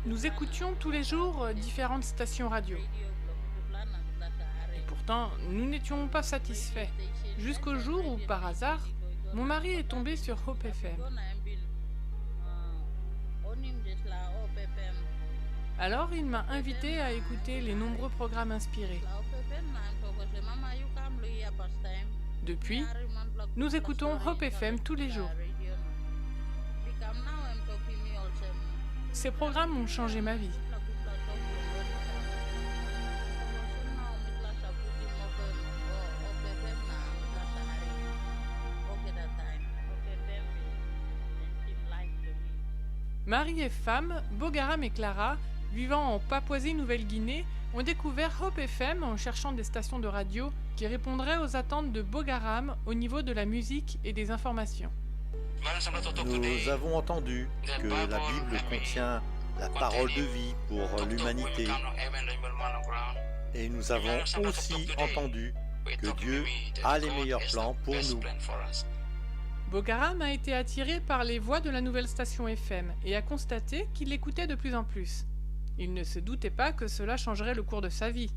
Nous écoutions tous les jours différentes stations radio. Et pourtant, nous n'étions pas satisfaits. Jusqu'au jour où, par hasard, mon mari est tombé sur Hope FM. Alors, il m'a invité à écouter les nombreux programmes inspirés. Depuis, nous écoutons Hope FM tous les jours. Ces programmes ont changé ma vie. Mari et femme, Bogaram et Clara, vivant en Papouasie-Nouvelle-Guinée, ont découvert Hope FM en cherchant des stations de radio qui répondraient aux attentes de Bogaram au niveau de la musique et des informations. Nous avons entendu que la Bible contient la parole de vie pour l'humanité et nous avons aussi entendu que Dieu a les meilleurs plans pour nous. Bogaram a été attiré par les voix de la nouvelle station FM et a constaté qu'il l'écoutait de plus en plus. Il ne se doutait pas que cela changerait le cours de sa vie.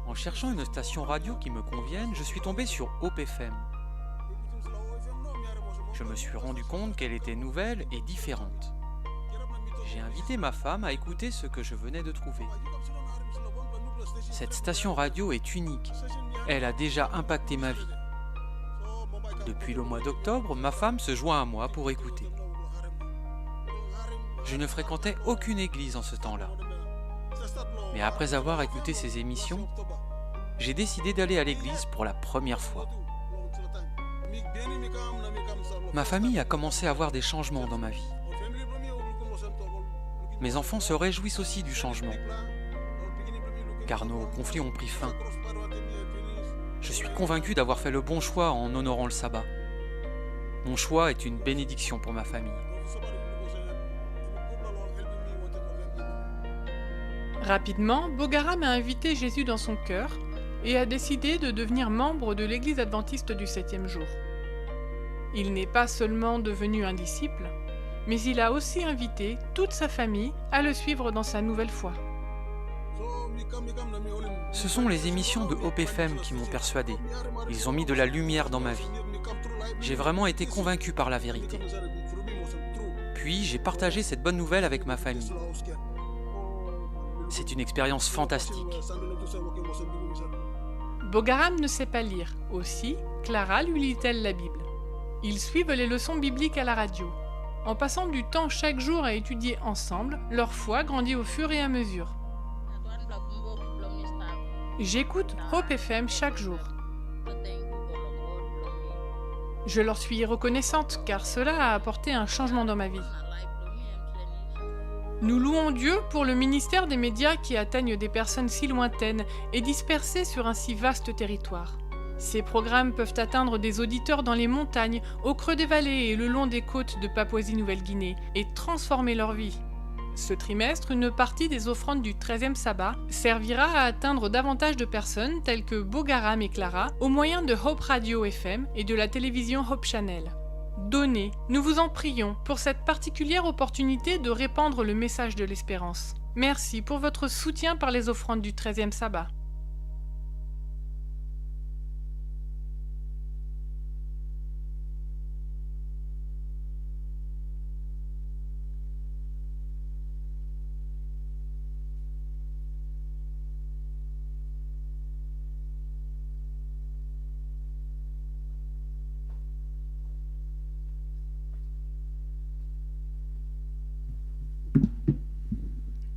En cherchant une station radio qui me convienne, je suis tombé sur Hope FM. Je me suis rendu compte qu'elle était nouvelle et différente. J'ai invité ma femme à écouter ce que je venais de trouver. Cette station radio est unique. Elle a déjà impacté ma vie. Depuis le mois d'octobre, ma femme se joint à moi pour écouter. Je ne fréquentais aucune église en ce temps-là. Mais après avoir écouté ces émissions, j'ai décidé d'aller à l'église pour la première fois. Ma famille a commencé à voir des changements dans ma vie. Mes enfants se réjouissent aussi du changement, car nos conflits ont pris fin. Je suis convaincu d'avoir fait le bon choix en honorant le sabbat. Mon choix est une bénédiction pour ma famille. Rapidement, Bogaram a invité Jésus dans son cœur et a décidé de devenir membre de l'Église adventiste du 7e jour. Il n'est pas seulement devenu un disciple, mais il a aussi invité toute sa famille à le suivre dans sa nouvelle foi. Ce sont les émissions de Hope FM qui m'ont persuadé. Ils ont mis de la lumière dans ma vie. J'ai vraiment été convaincu par la vérité. Puis j'ai partagé cette bonne nouvelle avec ma famille. C'est une expérience fantastique. Bogaram ne sait pas lire. Aussi, Clara lui lit-elle la Bible. Ils suivent les leçons bibliques à la radio. En passant du temps chaque jour à étudier ensemble, leur foi grandit au fur et à mesure. J'écoute Hope FM chaque jour. Je leur suis reconnaissante car cela a apporté un changement dans ma vie. Nous louons Dieu pour le ministère des médias qui atteignent des personnes si lointaines et dispersées sur un si vaste territoire. Ces programmes peuvent atteindre des auditeurs dans les montagnes, au creux des vallées et le long des côtes de Papouasie-Nouvelle-Guinée et transformer leur vie. Ce trimestre, une partie des offrandes du 13e sabbat servira à atteindre davantage de personnes telles que Bogaram et Clara au moyen de Hope Radio FM et de la télévision Hope Channel. Donnez, nous vous en prions, pour cette particulière opportunité de répandre le message de l'espérance. Merci pour votre soutien par les offrandes du 13e sabbat.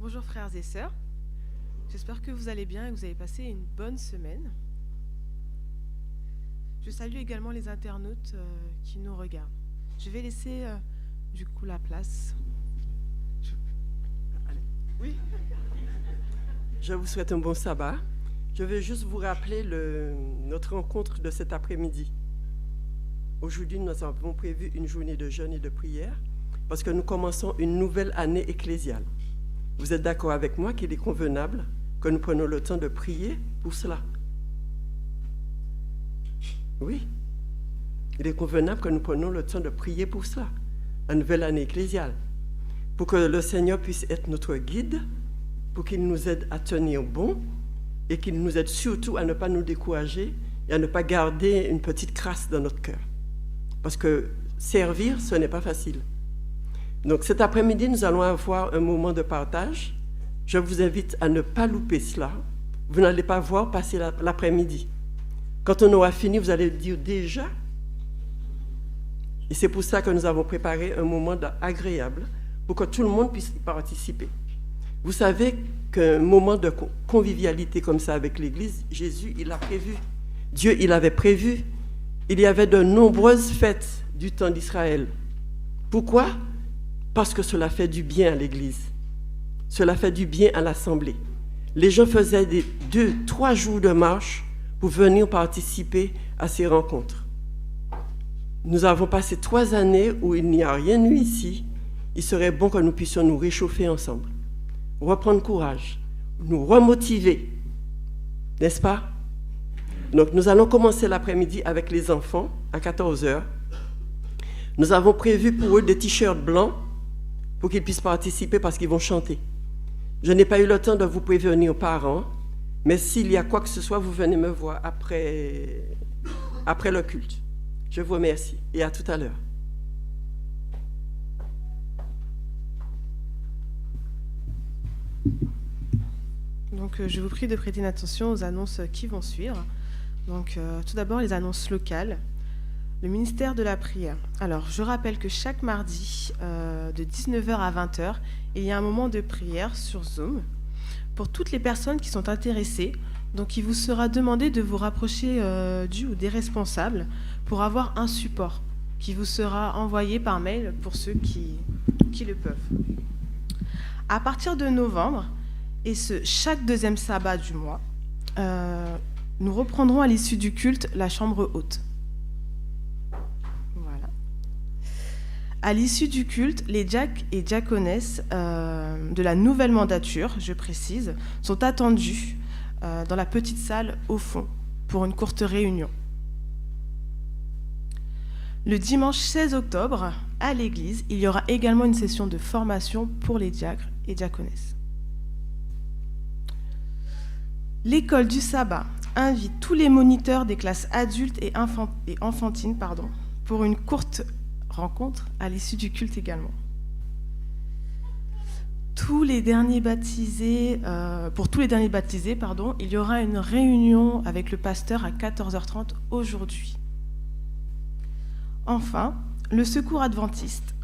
Bonjour frères et sœurs, j'espère que vous allez bien et que vous avez passé une bonne semaine. Je salue également les internautes qui nous regardent. Je vais laisser du coup la place. Oui. Je vous souhaite un bon sabbat. Je vais juste vous rappeler notre rencontre de cet après-midi. Aujourd'hui, nous avons prévu une journée de jeûne et de prière parce que nous commençons une nouvelle année ecclésiale. Vous êtes d'accord avec moi qu'il est convenable que nous prenions le temps de prier pour cela? Oui. Il est convenable que nous prenions le temps de prier pour cela. la nouvelle année ecclésiale, pour que le Seigneur puisse être notre guide, pour qu'il nous aide à tenir bon et qu'il nous aide surtout à ne pas nous décourager et à ne pas garder une petite crasse dans notre cœur. Parce que servir, ce n'est pas facile. Donc cet après-midi, nous allons avoir un moment de partage. Je vous invite à ne pas louper cela. Vous n'allez pas voir passer l'après-midi. Quand on aura fini, vous allez dire déjà. Et c'est pour ça que nous avons préparé un moment agréable pour que tout le monde puisse y participer. Vous savez qu'un moment de convivialité comme ça avec l'Église, Jésus, il l'a prévu. Dieu, il avait prévu. Il y avait de nombreuses fêtes du temps d'Israël. Pourquoi ? Parce que cela fait du bien à l'Église. Cela fait du bien à l'Assemblée. Les gens faisaient des 2-3 jours de marche pour venir participer à ces rencontres. Nous avons passé 3 années où il n'y a rien eu ici. Il serait bon que nous puissions nous réchauffer ensemble, reprendre courage, nous remotiver, n'est-ce pas? Donc nous allons commencer l'après-midi avec les enfants à 14h. Nous avons prévu pour eux des t-shirts blancs pour qu'ils puissent participer parce qu'ils vont chanter. Je n'ai pas eu le temps de vous prévenir aux parents, mais s'il y a quoi que ce soit, vous venez me voir après le culte. Je vous remercie et à tout à l'heure. Donc, je vous prie de prêter une attention aux annonces qui vont suivre. Donc, tout d'abord, les annonces locales. Le ministère de la prière. Alors, je rappelle que chaque mardi, de 19h à 20h, il y a un moment de prière sur Zoom pour toutes les personnes qui sont intéressées. Donc, il vous sera demandé de vous rapprocher du ou des responsables pour avoir un support qui vous sera envoyé par mail pour ceux qui le peuvent. À partir de novembre, et chaque deuxième sabbat du mois, nous reprendrons à l'issue du culte la chambre haute. Voilà. À l'issue du culte, les diacres et diaconesses de la nouvelle mandature, je précise, sont attendus dans la petite salle au fond pour une courte réunion. Le dimanche 16 octobre, à l'église, il y aura également une session de formation pour les diacres et diaconesses. L'école du sabbat invite tous les moniteurs des classes adultes et enfantines pour une courte rencontre à l'issue du culte également. Pour tous les derniers baptisés, il y aura une réunion avec le pasteur à 14h30 aujourd'hui. Enfin, le Secours adventiste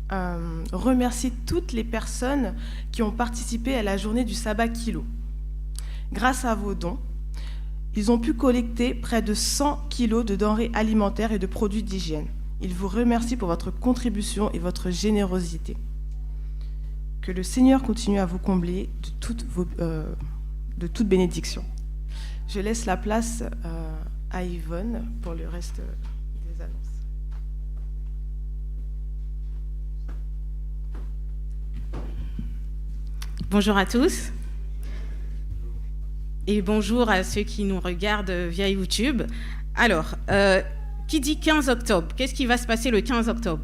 remercie toutes les personnes qui ont participé à la journée du sabbat kilo. Grâce à vos dons, ils ont pu collecter près de 100 kilos de denrées alimentaires et de produits d'hygiène. Ils vous remercient pour votre contribution et votre générosité. Que le Seigneur continue à vous combler de toute bénédiction. Je laisse la place à Yvonne pour le reste des annonces. Bonjour à tous. Et bonjour à ceux qui nous regardent via YouTube. Alors, qui dit 15 octobre? Qu'est-ce qui va se passer le 15 octobre?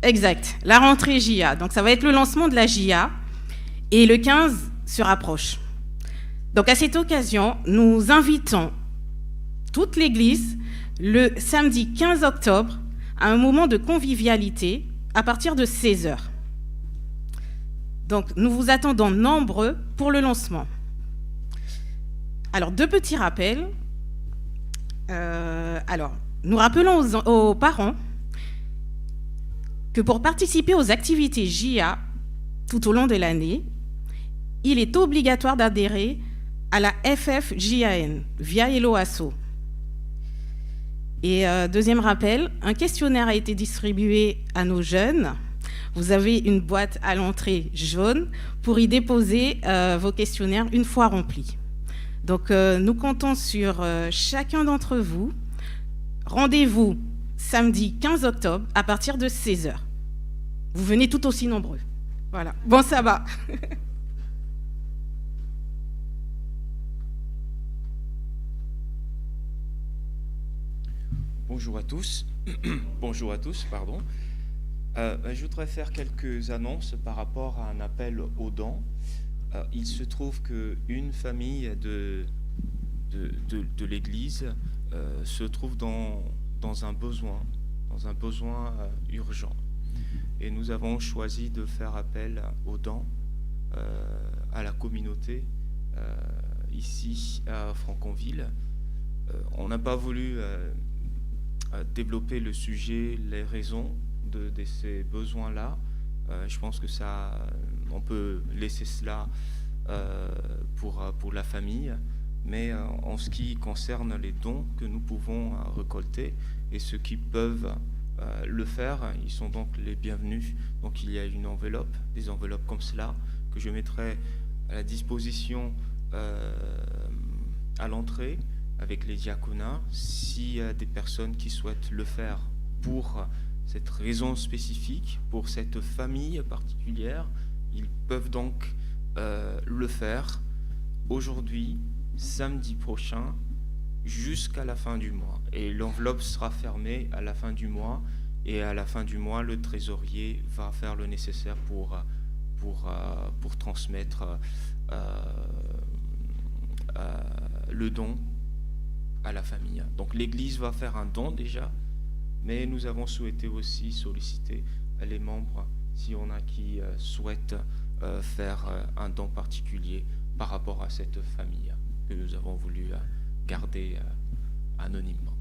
Exact, la rentrée JA. Donc, ça va être le lancement de la JA. Et le 15 se rapproche. Donc, à cette occasion, nous invitons toute l'Église le samedi 15 octobre à un moment de convivialité à partir de 16h. Donc, nous vous attendons nombreux pour le lancement. Alors, 2 petits rappels. Nous rappelons aux parents que pour participer aux activités JA tout au long de l'année, il est obligatoire d'adhérer à la FFJAN via Hello Asso. Et deuxième rappel, un questionnaire a été distribué à nos jeunes. Vous avez une boîte à l'entrée jaune pour y déposer vos questionnaires une fois remplis. Donc, nous comptons sur chacun d'entre vous. Rendez-vous samedi 15 octobre à partir de 16h. Vous venez tout aussi nombreux. Voilà. Bon sabbat. Bonjour à tous. Bonjour à tous, pardon. Je voudrais faire quelques annonces par rapport à un appel aux dons. Il se trouve qu'une famille de l'Église se trouve dans un besoin urgent. Et nous avons choisi de faire appel aux dons à la communauté ici à Franconville. On n'a pas voulu développer le sujet, les raisons de ces besoins-là. Je pense que on peut laisser cela pour la famille. Mais en ce qui concerne les dons que nous pouvons récolter et ceux qui peuvent le faire, ils sont donc les bienvenus. Donc il y a des enveloppes comme cela que je mettrai à la disposition à l'entrée avec les diaconats. S'il y a des personnes qui souhaitent le faire pour cette raison spécifique, pour cette famille particulière, ils peuvent donc le faire aujourd'hui, samedi prochain, jusqu'à la fin du mois. Et l'enveloppe sera fermée à la fin du mois. Et à la fin du mois, le trésorier va faire le nécessaire pour transmettre le don à la famille. Donc l'Église va faire un don déjà, mais nous avons souhaité aussi solliciter les membres, si on a qui souhaitent faire un don particulier par rapport à cette famille que nous avons voulu garder anonymement.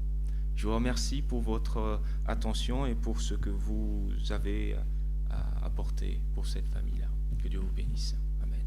Je vous remercie pour votre attention et pour ce que vous avez apporté pour cette famille-là. Que Dieu vous bénisse. Amen.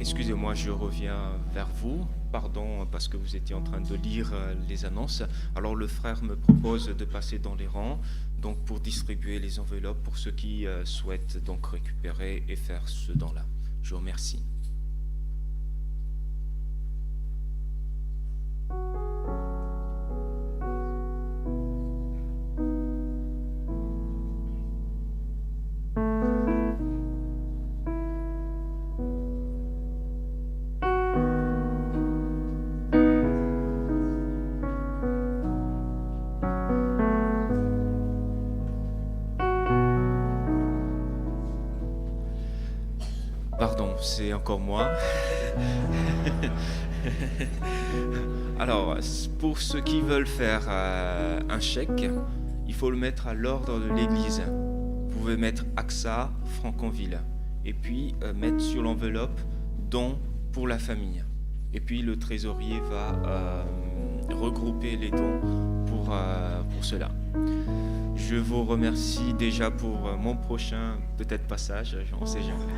Excusez-moi, je reviens vers vous. Pardon, parce que vous étiez en train de lire les annonces. Alors le frère me propose de passer dans les rangs, donc pour distribuer les enveloppes pour ceux qui souhaitent donc récupérer et faire ce don-là. Je vous remercie. Pardon, c'est encore moi. Alors, pour ceux qui veulent faire un chèque, il faut le mettre à l'ordre de l'Église. Vous pouvez mettre AXA, Franconville, et puis mettre sur l'enveloppe don pour la famille. Et puis le trésorier va regrouper les dons pour cela. Je vous remercie déjà pour mon prochain peut-être passage, on ne sait jamais.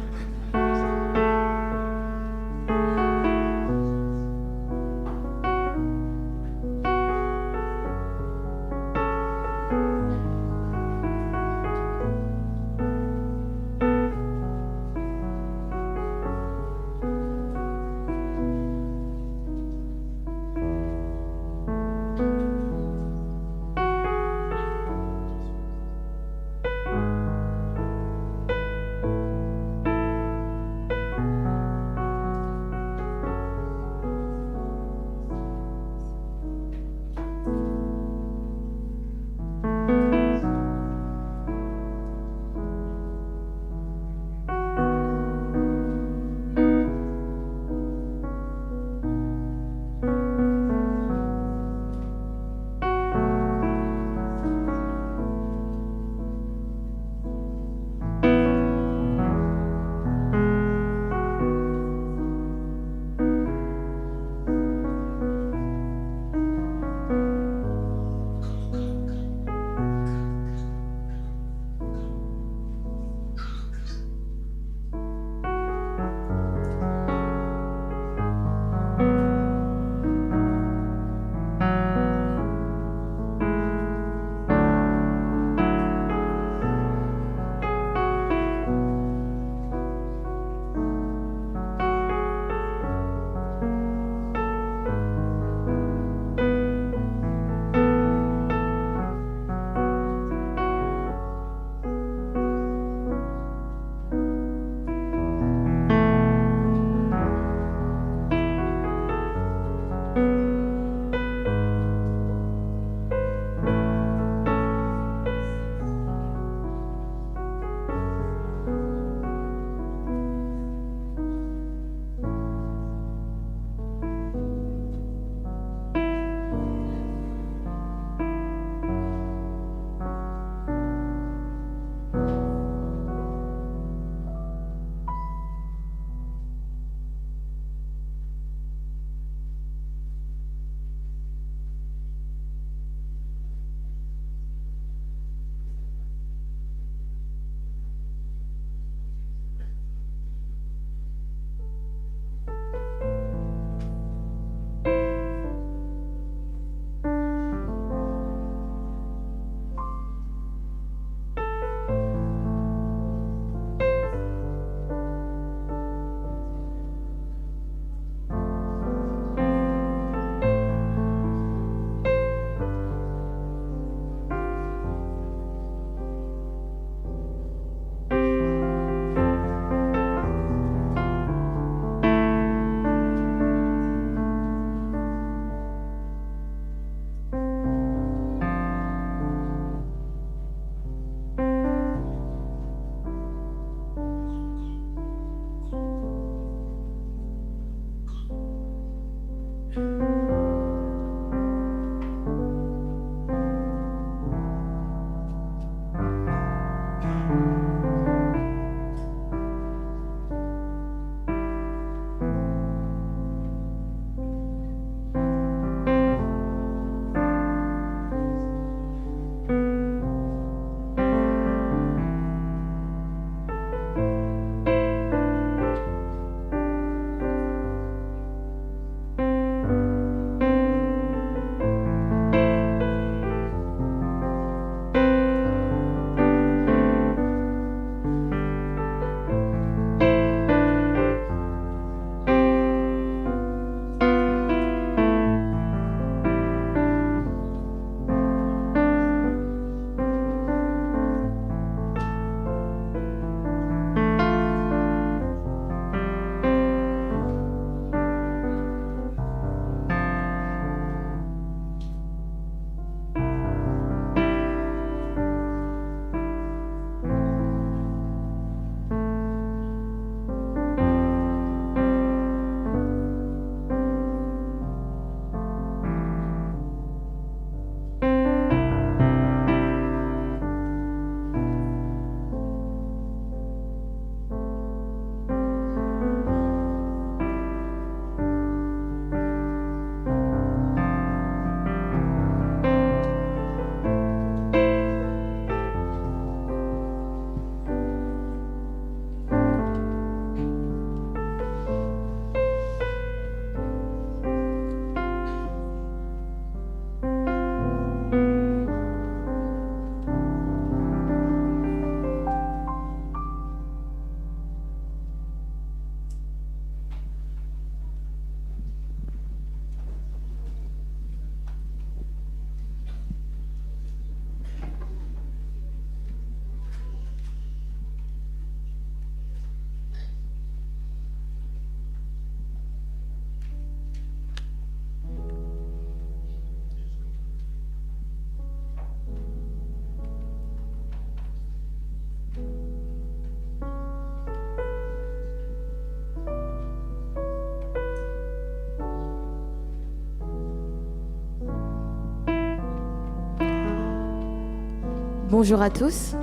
Bonjour à tous.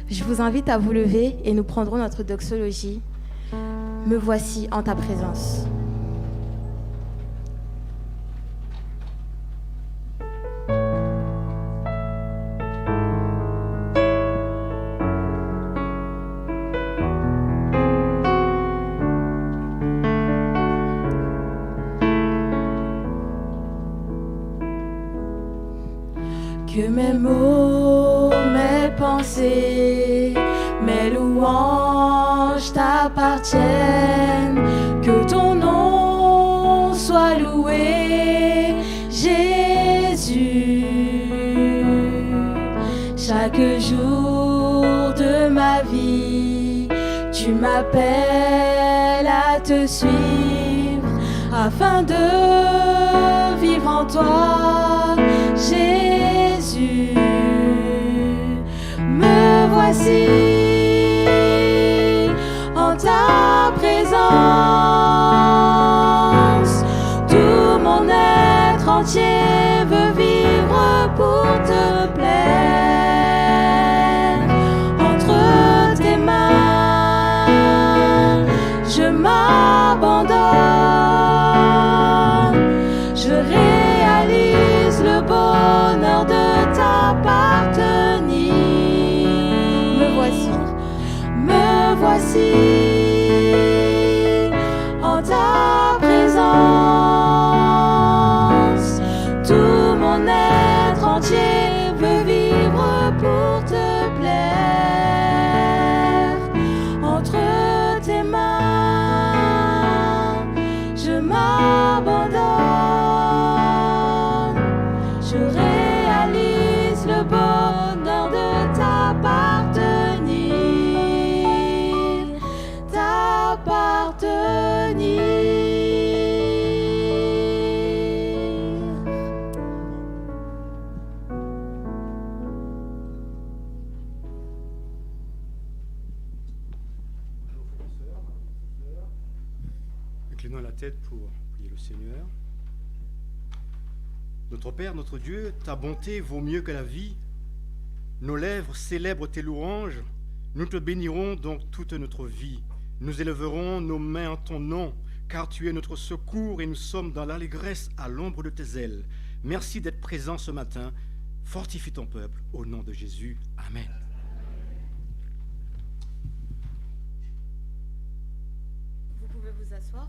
Je vous invite à vous lever et nous prendrons notre doxologie. Me voici en ta présence. Que mes mots, mes pensées, mes louanges t'appartiennent. Que ton nom soit loué, Jésus. Chaque jour de ma vie, tu m'appelles à te suivre afin de vivre en toi, Jésus. Me voici en ta présence. Tout mon être entier veut vivre pour te plaire. Entre tes mains, je m'abandonne. Je réalise le bonheur de t'appartenir. Me voici en ta présence. Tout mon être entier veut vivre pour te plaire. Entre tes mains, je m'abandonne. Je réalise le bonheur de t'appartenir. Inclinons la tête pour Priez le Seigneur. Notre Père, notre Dieu, ta bonté vaut mieux que la vie. Nos lèvres célèbrent tes louanges. Nous te bénirons donc toute notre vie. Nous élèverons nos mains en ton nom, car tu es notre secours et nous sommes dans l'allégresse à l'ombre de tes ailes. Merci d'être présent ce matin. Fortifie ton peuple au nom de Jésus. Amen. Vous pouvez vous asseoir.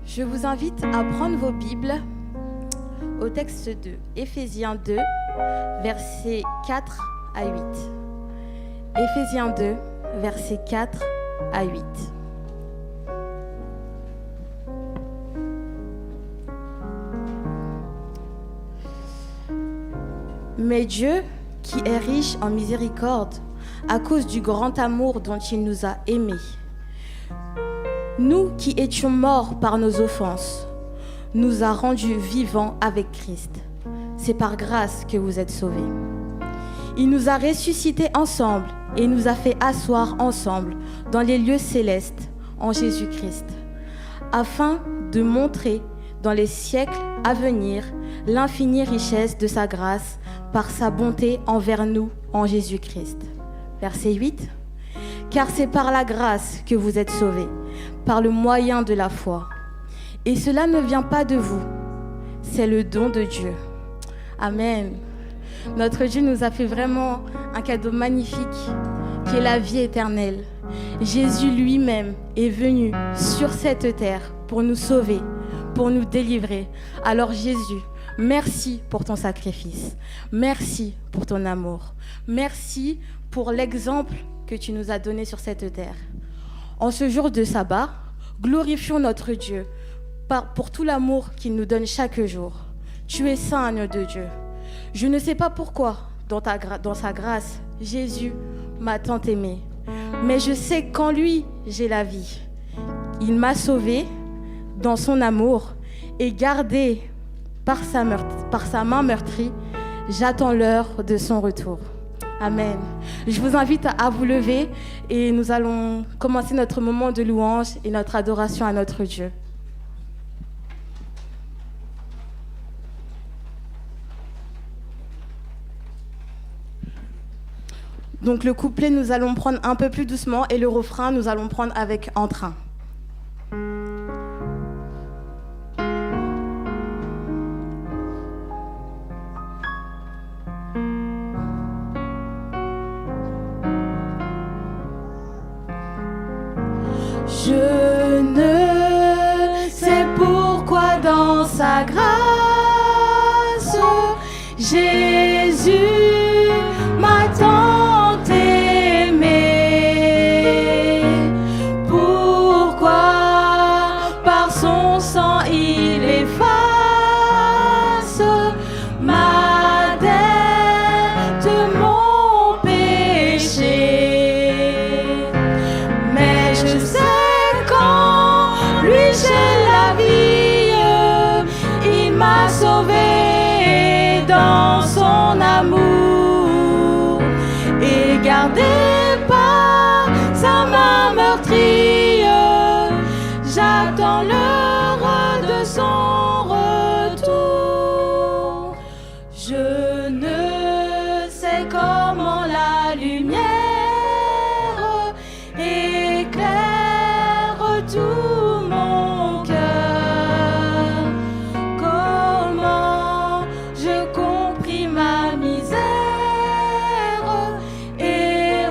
Je vous invite à prendre vos Bibles au texte de Éphésiens 2, versets 4 à 8. Éphésiens 2, versets 4 à 8. Mais Dieu, qui est riche en miséricorde, à cause du grand amour dont il nous a aimés, nous qui étions morts par nos offenses, nous a rendus vivants avec Christ. C'est par grâce que vous êtes sauvés. Il nous a ressuscités ensemble et nous a fait asseoir ensemble dans les lieux célestes en Jésus-Christ, afin de montrer dans les siècles à venir l'infinie richesse de sa grâce par sa bonté envers nous en Jésus-Christ. Verset 8. Car c'est par la grâce que vous êtes sauvés, par le moyen de la foi. Et cela ne vient pas de vous, c'est le don de Dieu. Amen. Notre Dieu nous a fait vraiment un cadeau magnifique, qui est la vie éternelle. Jésus lui-même est venu sur cette terre pour nous sauver, pour nous délivrer. Alors Jésus, merci pour ton sacrifice. Merci pour ton amour. Merci pour l'exemple que tu nous as donné sur cette terre. En ce jour de sabbat, glorifions notre Dieu pour tout l'amour qu'il nous donne chaque jour. Tu es saint, agneau de Dieu. Je ne sais pas pourquoi, dans sa grâce, Jésus m'a tant aimé. Mais je sais qu'en lui, j'ai la vie. Il m'a sauvé dans son amour et gardé par sa main meurtrie. J'attends l'heure de son retour. Amen. Je vous invite à vous lever et nous allons commencer notre moment de louange et notre adoration à notre Dieu. Donc le couplet, nous allons prendre un peu plus doucement et le refrain, nous allons prendre avec entrain. Je ne sais pourquoi dans sa grâce, Jésus m'a tant aimé. Pourquoi par son sang il efface ma dette, mon péché. Mais je sais j'ai la vie, il m'a sauvé dans son amour et gardé par sa main meurtrie. J'attends l'heure de son retour. Je ne sais comment la lumière éclaire tout mon cœur, comment je compris ma misère et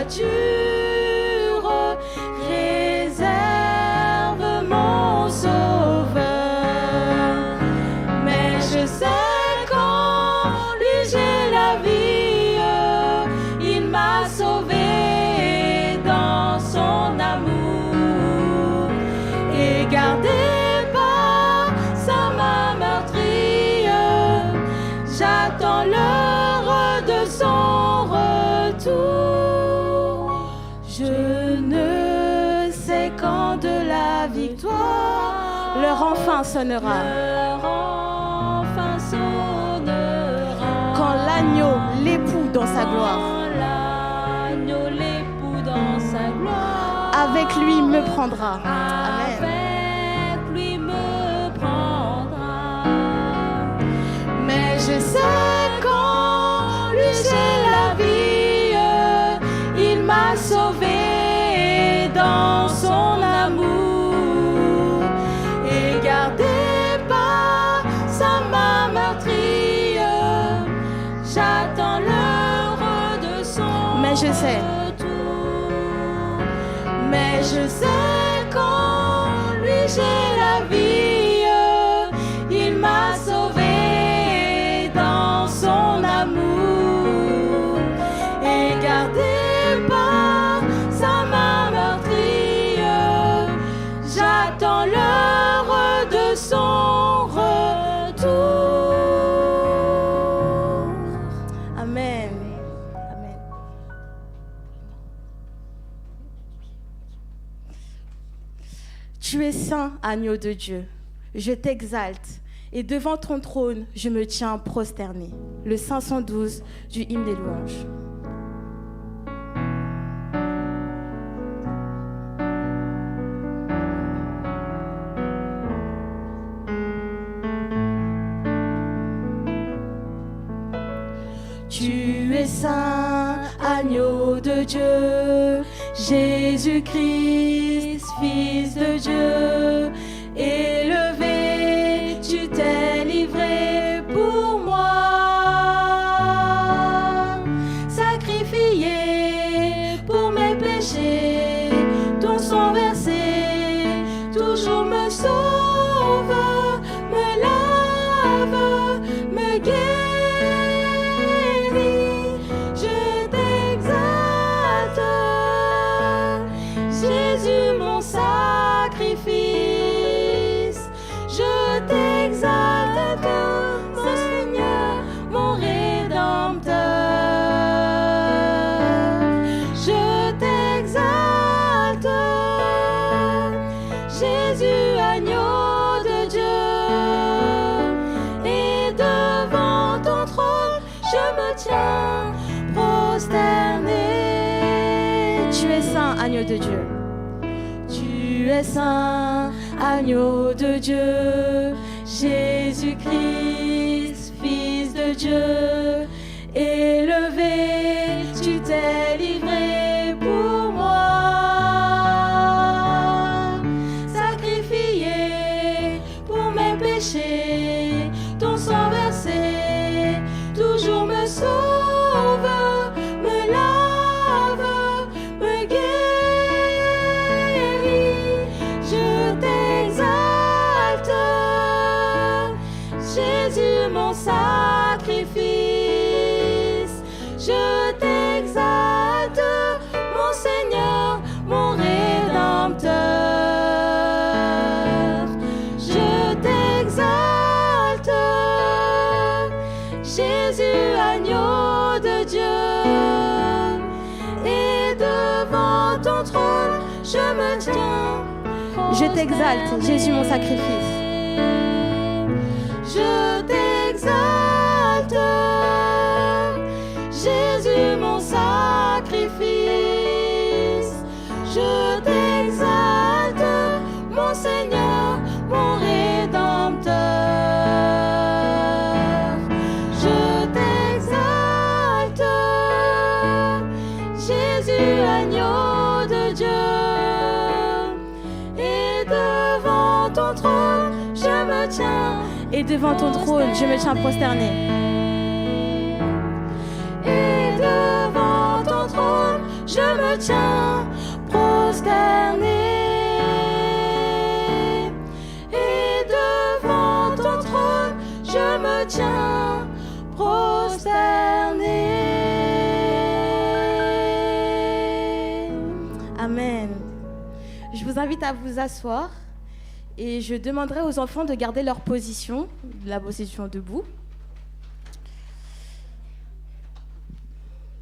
créature réserve mon sauveur. Mais je sais qu'en lui j'ai la vie, il m'a sauvé dans son amour et gardé par sa main meurtrie. J'attends l'heure de son retour. Je ne sais quand de la victoire Leur enfin sonnera. leur enfin sonnera. Quand l'agneau, l'époux dans sa gloire, Quand l'agneau, l'époux dans sa gloire, avec lui me prendra. Amen. avec lui me prendra. Mais je sais Quand lui j'ai la vie, il m'a sauvé dans son amour et gardé par sa main meurtrie. J'attends l'heure de son Mais je sais. retour. Mais je sais quand lui j'ai la vie, il m'a sauvé dans son amour et gardé par sa main meurtrie. J'attends l'heure de son retour. Amen. Amen. Tu es saint, agneau de Dieu. Je t'exalte et devant ton trône, je me tiens prosterné. Le 512 du hymne des louanges. Tu es saint, agneau de Dieu, Jésus-Christ, Fils de Dieu, élevé, tu t'es livré pour moi, sacrifié pour mes péchés, ton sang versé, toujours me sauve, me lave, me guérit. Jésus, mon sacrifice, je t'exalte, mon Seigneur, mon Rédempteur. Je t'exalte, Jésus, agneau de Dieu, et devant ton trône, je me tiens prosterné. Tu es saint, agneau de Dieu. Tu es saint, agneau de Dieu, Jésus-Christ, Fils de Dieu, élevé, tu t'es livré pour moi, sacrifié pour mes péchés, ton sang versé, toujours me sauve, me lave, me guérit. Je t'exalte, Jésus, mon sacrifice. Je t'exalte, mon Seigneur, mon Rédempteur. Je t'exalte, Jésus, agneau de Dieu. Et devant ton trône, je me tiens. Je t'exalte, Jésus, mon sacrifice. Je t'exalte, Jésus, mon sacrifice. Je t'exalte, mon Seigneur, mon Rédempteur. Je t'exalte, Jésus, agneau de Dieu. Et devant ton trône, je me tiens. Et devant ton trône, je me tiens prosterné. Et devant ton trône, je tiens prosterné. Et devant ton trône, je me tiens prosterné. Amen. Je vous invite à vous asseoir et je demanderai aux enfants de garder leur position, la position debout.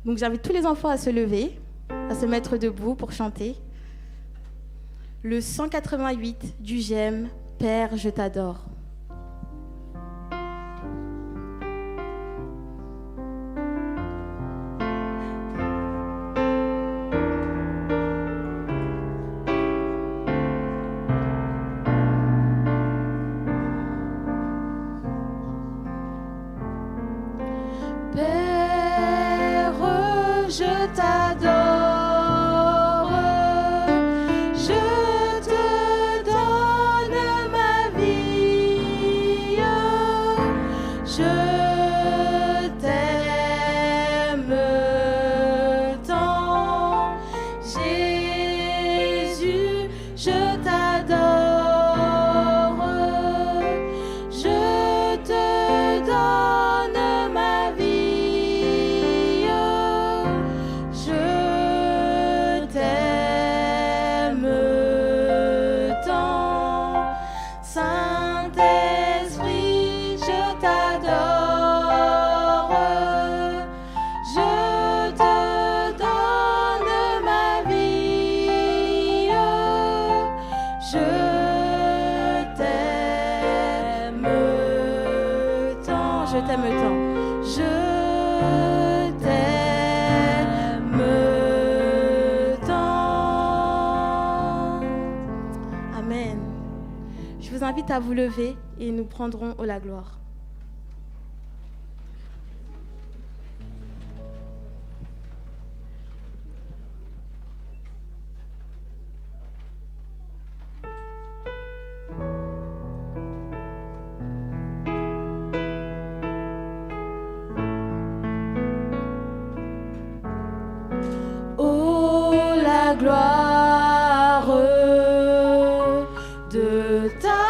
Donc j'invite tous les enfants à se lever, à se mettre debout pour chanter. Le 188 du GEM, Père, je t'adore. À vous lever et nous prendrons au la gloire. Oh la gloire de ta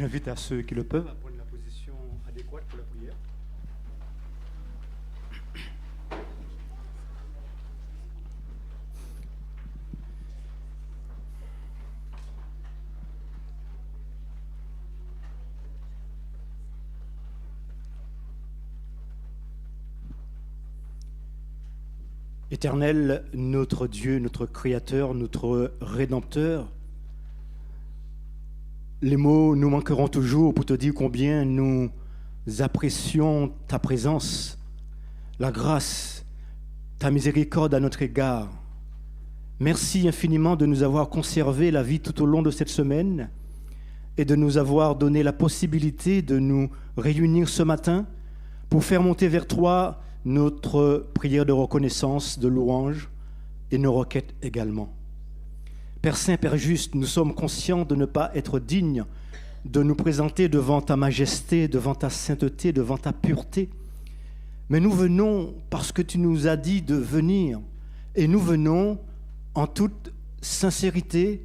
J'invite à ceux qui le peuvent à prendre la position adéquate pour la prière. Éternel, notre Dieu, notre Créateur, notre Rédempteur, les mots nous manqueront toujours pour te dire combien nous apprécions ta présence, la grâce, ta miséricorde à notre égard. Merci infiniment de nous avoir conservé la vie tout au long de cette semaine et de nous avoir donné la possibilité de nous réunir ce matin pour faire monter vers toi notre prière de reconnaissance, de louange et nos requêtes également. Père Saint, Père Juste, nous sommes conscients de ne pas être dignes de nous présenter devant ta majesté, devant ta sainteté, devant ta pureté. Mais nous venons parce que tu nous as dit de venir. Et nous venons en toute sincérité,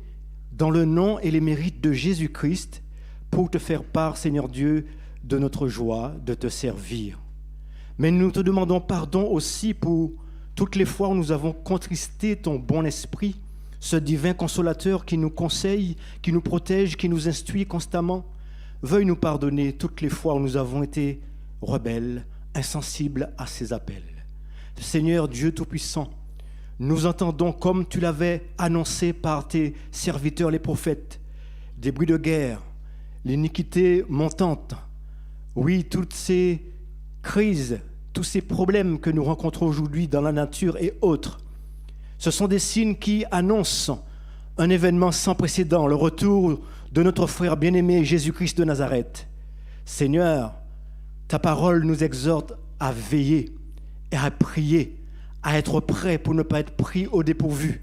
dans le nom et les mérites de Jésus-Christ, pour te faire part, Seigneur Dieu, de notre joie de te servir. Mais nous te demandons pardon aussi pour Toutes les fois où nous avons contristé ton bon esprit, ce divin consolateur qui nous conseille, qui nous protège, qui nous instruit constamment, veuille nous pardonner toutes les fois où nous avons été rebelles, insensibles à ses appels. Seigneur Dieu Tout-Puissant, nous entendons comme tu l'avais annoncé par tes serviteurs les prophètes, des bruits de guerre, l'iniquité montante. Oui, toutes ces crises, tous ces problèmes que nous rencontrons aujourd'hui dans la nature et autres, ce sont des signes qui annoncent un événement sans précédent, le retour de notre frère bien-aimé Jésus-Christ de Nazareth. Seigneur, ta parole nous exhorte à veiller et à prier, à être prêts pour ne pas être pris au dépourvu.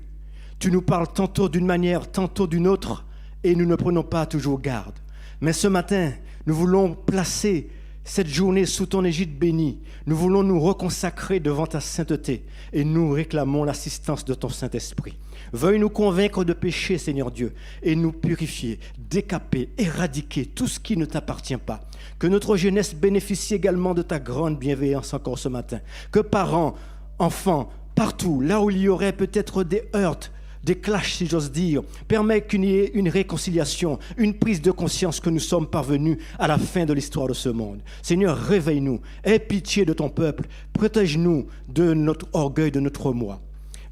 Tu nous parles tantôt d'une manière, tantôt d'une autre, et nous ne prenons pas toujours garde. Mais ce matin, nous voulons placer cette journée sous ton égide bénie. Nous voulons nous reconsacrer devant ta sainteté et nous réclamons l'assistance de ton Saint-Esprit. Veuille nous convaincre de péché, Seigneur Dieu, et nous purifier, décaper, éradiquer tout ce qui ne t'appartient pas. Que notre jeunesse bénéficie également de ta grande bienveillance encore ce matin. Que parents, enfants, partout, là où il y aurait peut-être des heurts, des clashs si j'ose dire, permet qu'il y ait une réconciliation, une prise de conscience que nous sommes parvenus à la fin de l'histoire de ce monde. Seigneur, réveille-nous, aie pitié de ton peuple, protège-nous de notre orgueil, de notre moi.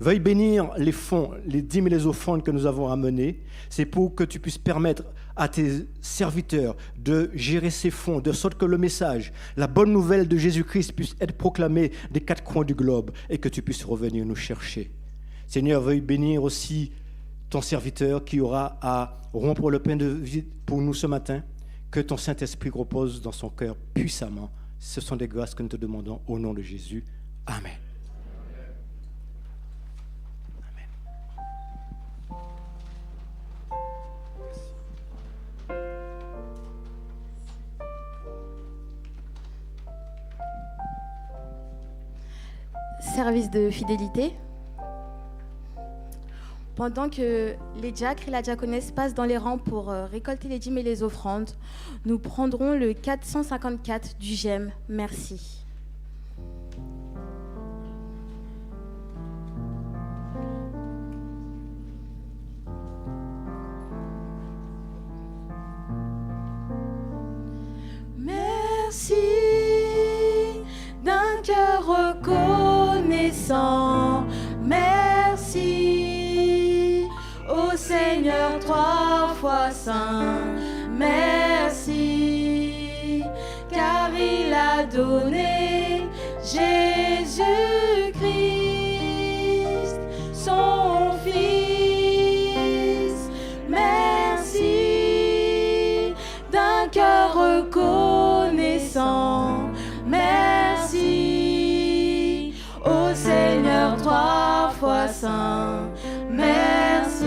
Veuille bénir les fonds, les dîmes et les offrandes que nous avons ramenés. C'est pour que tu puisses permettre à tes serviteurs de gérer ces fonds, de sorte que le message, la bonne nouvelle de Jésus-Christ puisse être proclamée des quatre coins du globe et que tu puisses revenir nous chercher. Seigneur, veuille bénir aussi ton serviteur qui aura à rompre le pain de vie pour nous ce matin. Que ton Saint-Esprit repose dans son cœur puissamment. Ce sont des grâces que nous te demandons au nom de Jésus. Amen. Service de fidélité. Pendant que les diacres et la diaconesse passent dans les rangs pour récolter les dîmes et les offrandes, nous prendrons le 454 du GEM. Merci. Merci d'un cœur reconnaissant. Merci au Seigneur trois fois saint. Merci car il a donné Jésus-Christ, son Fils. Merci d'un cœur reconnaissant. Merci au Seigneur trois fois saint. Merci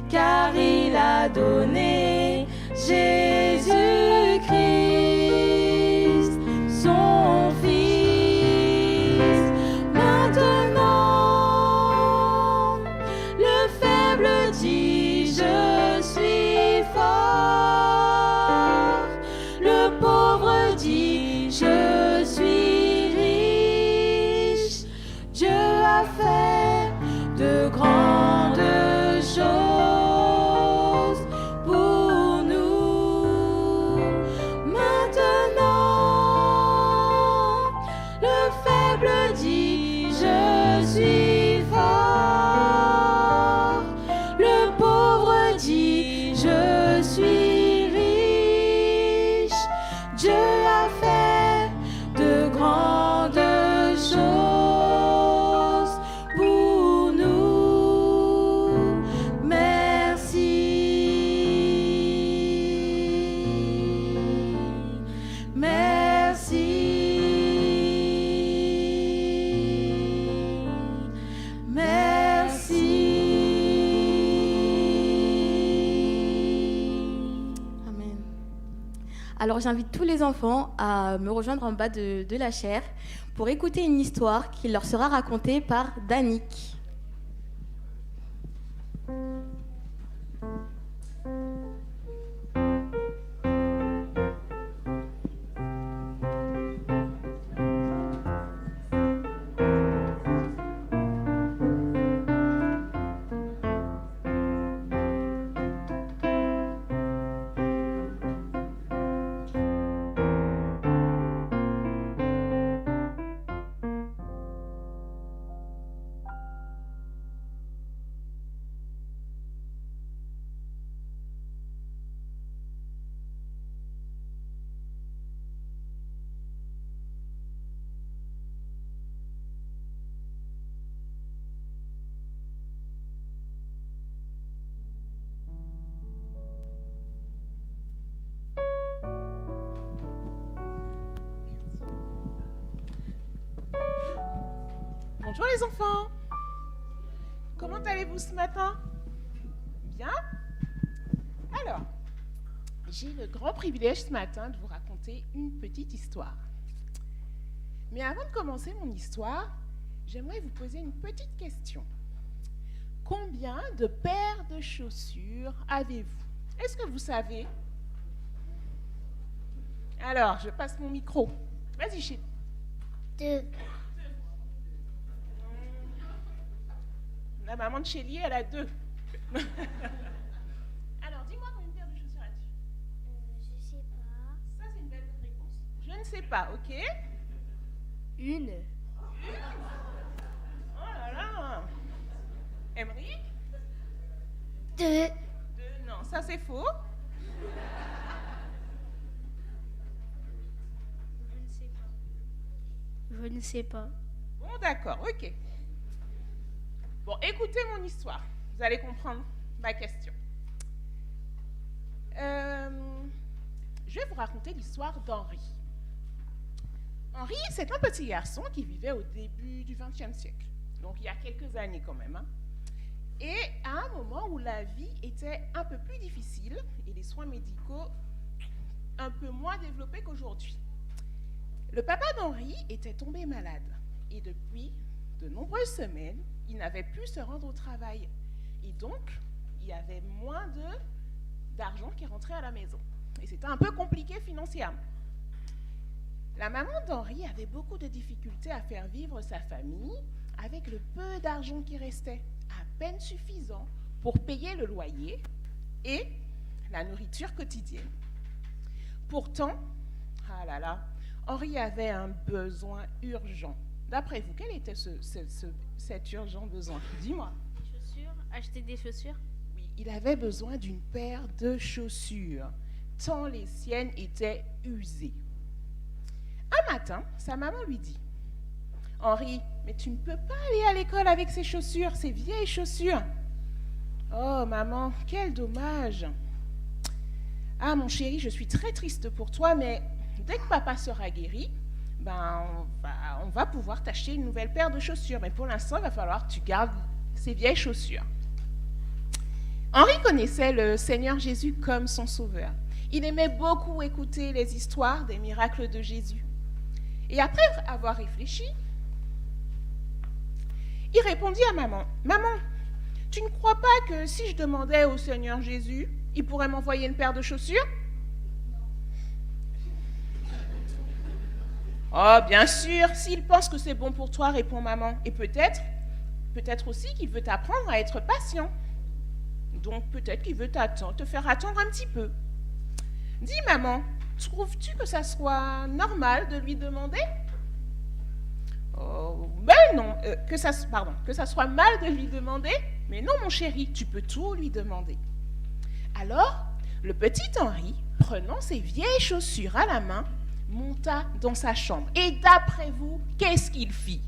car il a donné Jésus-Christ, son Fils. Maintenant, le faible dit je suis fort. Le pauvre dit je suis riche. Dieu a fait de grandes choses pour nous. Maintenant, le faible dit je suis fort. Le pauvre dit je suis riche. Dieu a fait de grandes choses pour nous. Merci. Merci. Merci. Amen. Alors j'invite tous les enfants à me rejoindre en bas de la chaire pour écouter une histoire qui leur sera racontée par Danick. Bonjour les enfants. Comment allez-vous ce matin? Bien? Alors, j'ai le grand privilège ce matin de vous raconter une petite histoire. Mais avant de commencer mon histoire, j'aimerais vous poser une petite question. Combien de paires de chaussures avez-vous? Est-ce que vous savez? Alors, je passe mon micro. Vas-y, Chélie. 2. La maman de Chélie, elle a 2. Alors, dis-moi combien de paires de chaussures as-tu? Je sais pas. Ça, c'est une belle réponse. Je ne sais pas, ok? 1. Oh là là! Emery? 2. 2, non, ça c'est faux. Je ne sais pas. Bon, d'accord, ok. Bon, écoutez mon histoire. Vous allez comprendre ma question. Je vais vous raconter l'histoire d'Henri. Henri, c'est un petit garçon qui vivait au début du XXe siècle. Donc, il y a quelques années quand même. Hein. Et à un moment où la vie était un peu plus difficile et les soins médicaux un peu moins développés qu'aujourd'hui. Le papa d'Henri était tombé malade et depuis de nombreuses semaines, il n'avait pu se rendre au travail. Et donc, il y avait moins d'argent qui rentrait à la maison. Et c'était un peu compliqué financièrement. La maman d'Henri avait beaucoup de difficultés à faire vivre sa famille avec le peu d'argent qui restait, à peine suffisant pour payer le loyer et la nourriture quotidienne. Pourtant, ah là là, Henri avait un besoin urgent. D'après vous, quel était cet urgent besoin? Dis-moi. Chaussures? Acheter des chaussures? Oui, il avait besoin d'une paire de chaussures, tant les siennes étaient usées. Un matin, sa maman lui dit « Henri, mais tu ne peux pas aller à l'école avec ces chaussures, ces vieilles chaussures. »« Oh, maman, quel dommage. Ah, mon chéri, je suis très triste pour toi, mais dès que papa sera guéri, on va pouvoir t'acheter une nouvelle paire de chaussures. Mais pour l'instant, il va falloir que tu gardes ces vieilles chaussures. » Henri connaissait le Seigneur Jésus comme son sauveur. Il aimait beaucoup écouter les histoires des miracles de Jésus. Et après avoir réfléchi, il répondit à maman, « Maman, tu ne crois pas que si je demandais au Seigneur Jésus, il pourrait m'envoyer une paire de chaussures? » « Oh, bien sûr, s'il pense que c'est bon pour toi, répond maman. Et peut-être aussi qu'il veut t'apprendre à être patient. Donc peut-être qu'il veut te faire attendre un petit peu. Dis maman, trouves-tu que ça soit normal de lui demander? Oh, ben non, que ça soit mal de lui demander? Mais non mon chéri, tu peux tout lui demander. » Alors, le petit Henri, prenant ses vieilles chaussures à la main, monta dans sa chambre. Et d'après vous, qu'est-ce qu'il fit?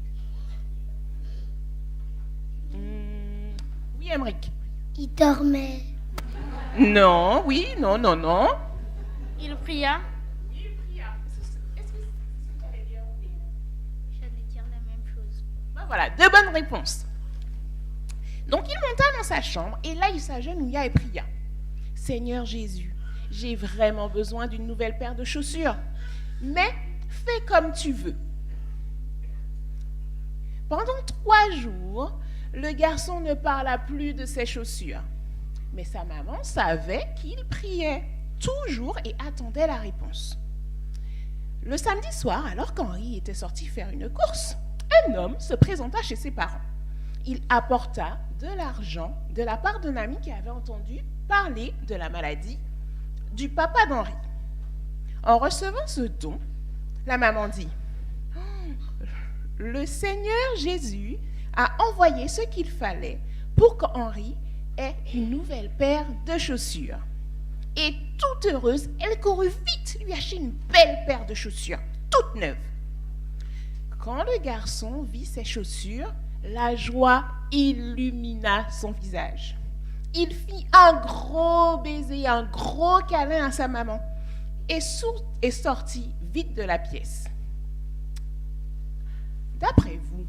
Oui, Emric. Il dormait. Non, oui, non. Il pria. Il pria. Est-ce que vous allez dire oui? J'allais dire la même chose. Ben voilà, 2 bonnes réponses. Donc il monta dans sa chambre et là il s'agenouilla et pria. « Seigneur Jésus, j'ai vraiment besoin d'une nouvelle paire de chaussures. Mais fais comme tu veux. » Pendant 3 jours, le garçon ne parla plus de ses chaussures. Mais sa maman savait qu'il priait toujours et attendait la réponse. Le samedi soir, alors qu'Henri était sorti faire une course, un homme se présenta chez ses parents. Il apporta de l'argent de la part d'un ami qui avait entendu parler de la maladie du papa d'Henri. En recevant ce don, la maman dit « Le Seigneur Jésus a envoyé ce qu'il fallait pour qu'Henri ait une nouvelle paire de chaussures. » Et toute heureuse, elle courut vite lui acheter une belle paire de chaussures, toute neuve. Quand le garçon vit ses chaussures, la joie illumina son visage. Il fit un gros baiser, un gros câlin à sa maman et sortit vite de la pièce. D'après vous,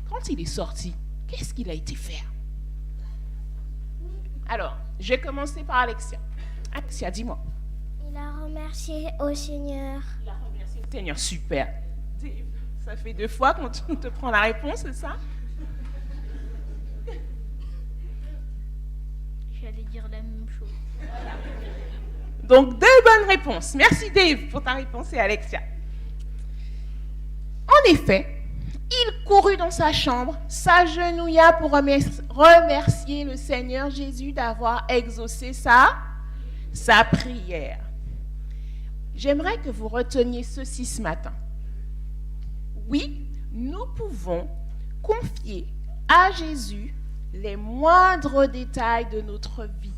quand il est sorti, qu'est-ce qu'il a été faire? Alors, je vais commencer par Alexia. Alexia, dis-moi. Il a remercié au Seigneur. Il a remercié le Seigneur, super. Dave, ça fait 2 fois qu'on te prend la réponse, c'est ça? J'allais dire la même chose. Donc, 2 bonnes réponses. Merci Dave pour ta réponse et Alexia. En effet, il courut dans sa chambre, s'agenouilla pour remercier le Seigneur Jésus d'avoir exaucé sa prière. J'aimerais que vous reteniez ceci ce matin. Oui, nous pouvons confier à Jésus les moindres détails de notre vie,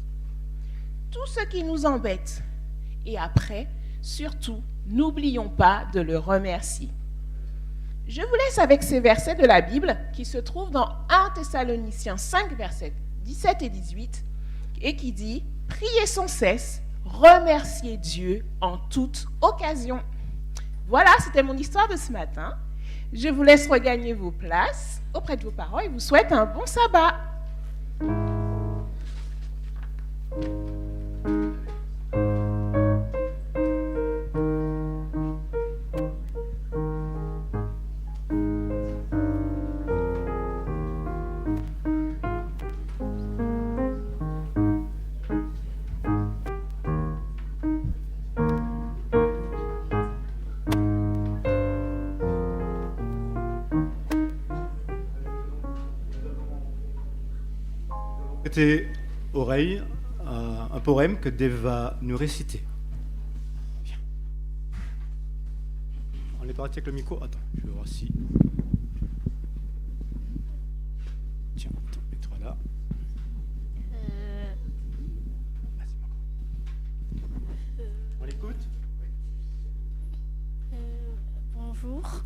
tout ce qui nous embête. Et après, surtout, n'oublions pas de le remercier. Je vous laisse avec ces versets de la Bible qui se trouvent dans 1 Thessaloniciens 5, versets 17 et 18, et qui dit « Priez sans cesse, remerciez Dieu en toute occasion. » Voilà, c'était mon histoire de ce matin. Je vous laisse regagner vos places auprès de vos parents et vous souhaite un bon sabbat. Prêtez oreille à un poème que Dave va nous réciter. Viens. On est parti avec le micro. Attends, je vais voir si. Tiens, attends, mets-toi là. On l'écoute? Bonjour.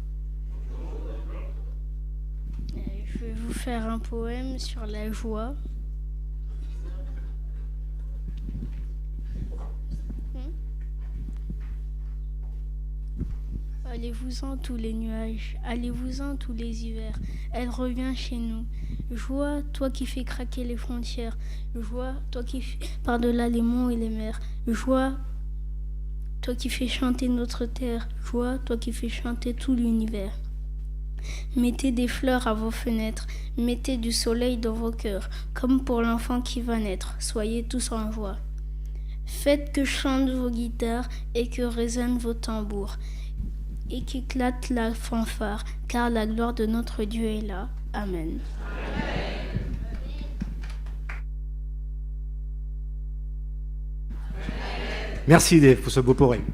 Je vais vous faire un poème sur la joie. Allez-vous-en tous les nuages, allez-vous-en tous les hivers, elle revient chez nous. Joie, toi qui fais craquer les frontières, joie, toi qui fais par-delà les monts et les mers, joie, toi qui fais chanter notre terre, joie, toi qui fais chanter tout l'univers. Mettez des fleurs à vos fenêtres, mettez du soleil dans vos cœurs, comme pour l'enfant qui va naître, soyez tous en joie. Faites que chantent vos guitares et que résonnent vos tambours, et qu'éclate la fanfare, car la gloire de notre Dieu est là. Amen. Merci Dave pour ce beau poème.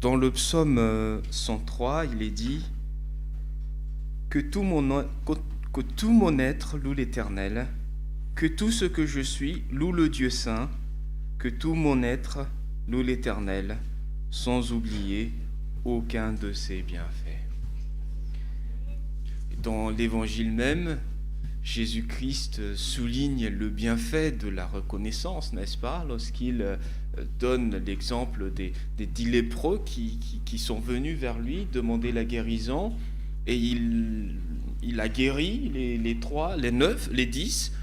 Dans le psaume 103, il est dit que tout mon être loue l'Éternel, que tout ce que je suis loue le Dieu saint, que tout mon être loue l'Éternel, sans oublier aucun de ses bienfaits. Dans l'Évangile même, Jésus-Christ souligne le bienfait de la reconnaissance, n'est-ce pas, lorsqu'il donne l'exemple des 10 lépreux qui sont venus vers lui demander la guérison, et il a guéri les 3, les 9, les 10,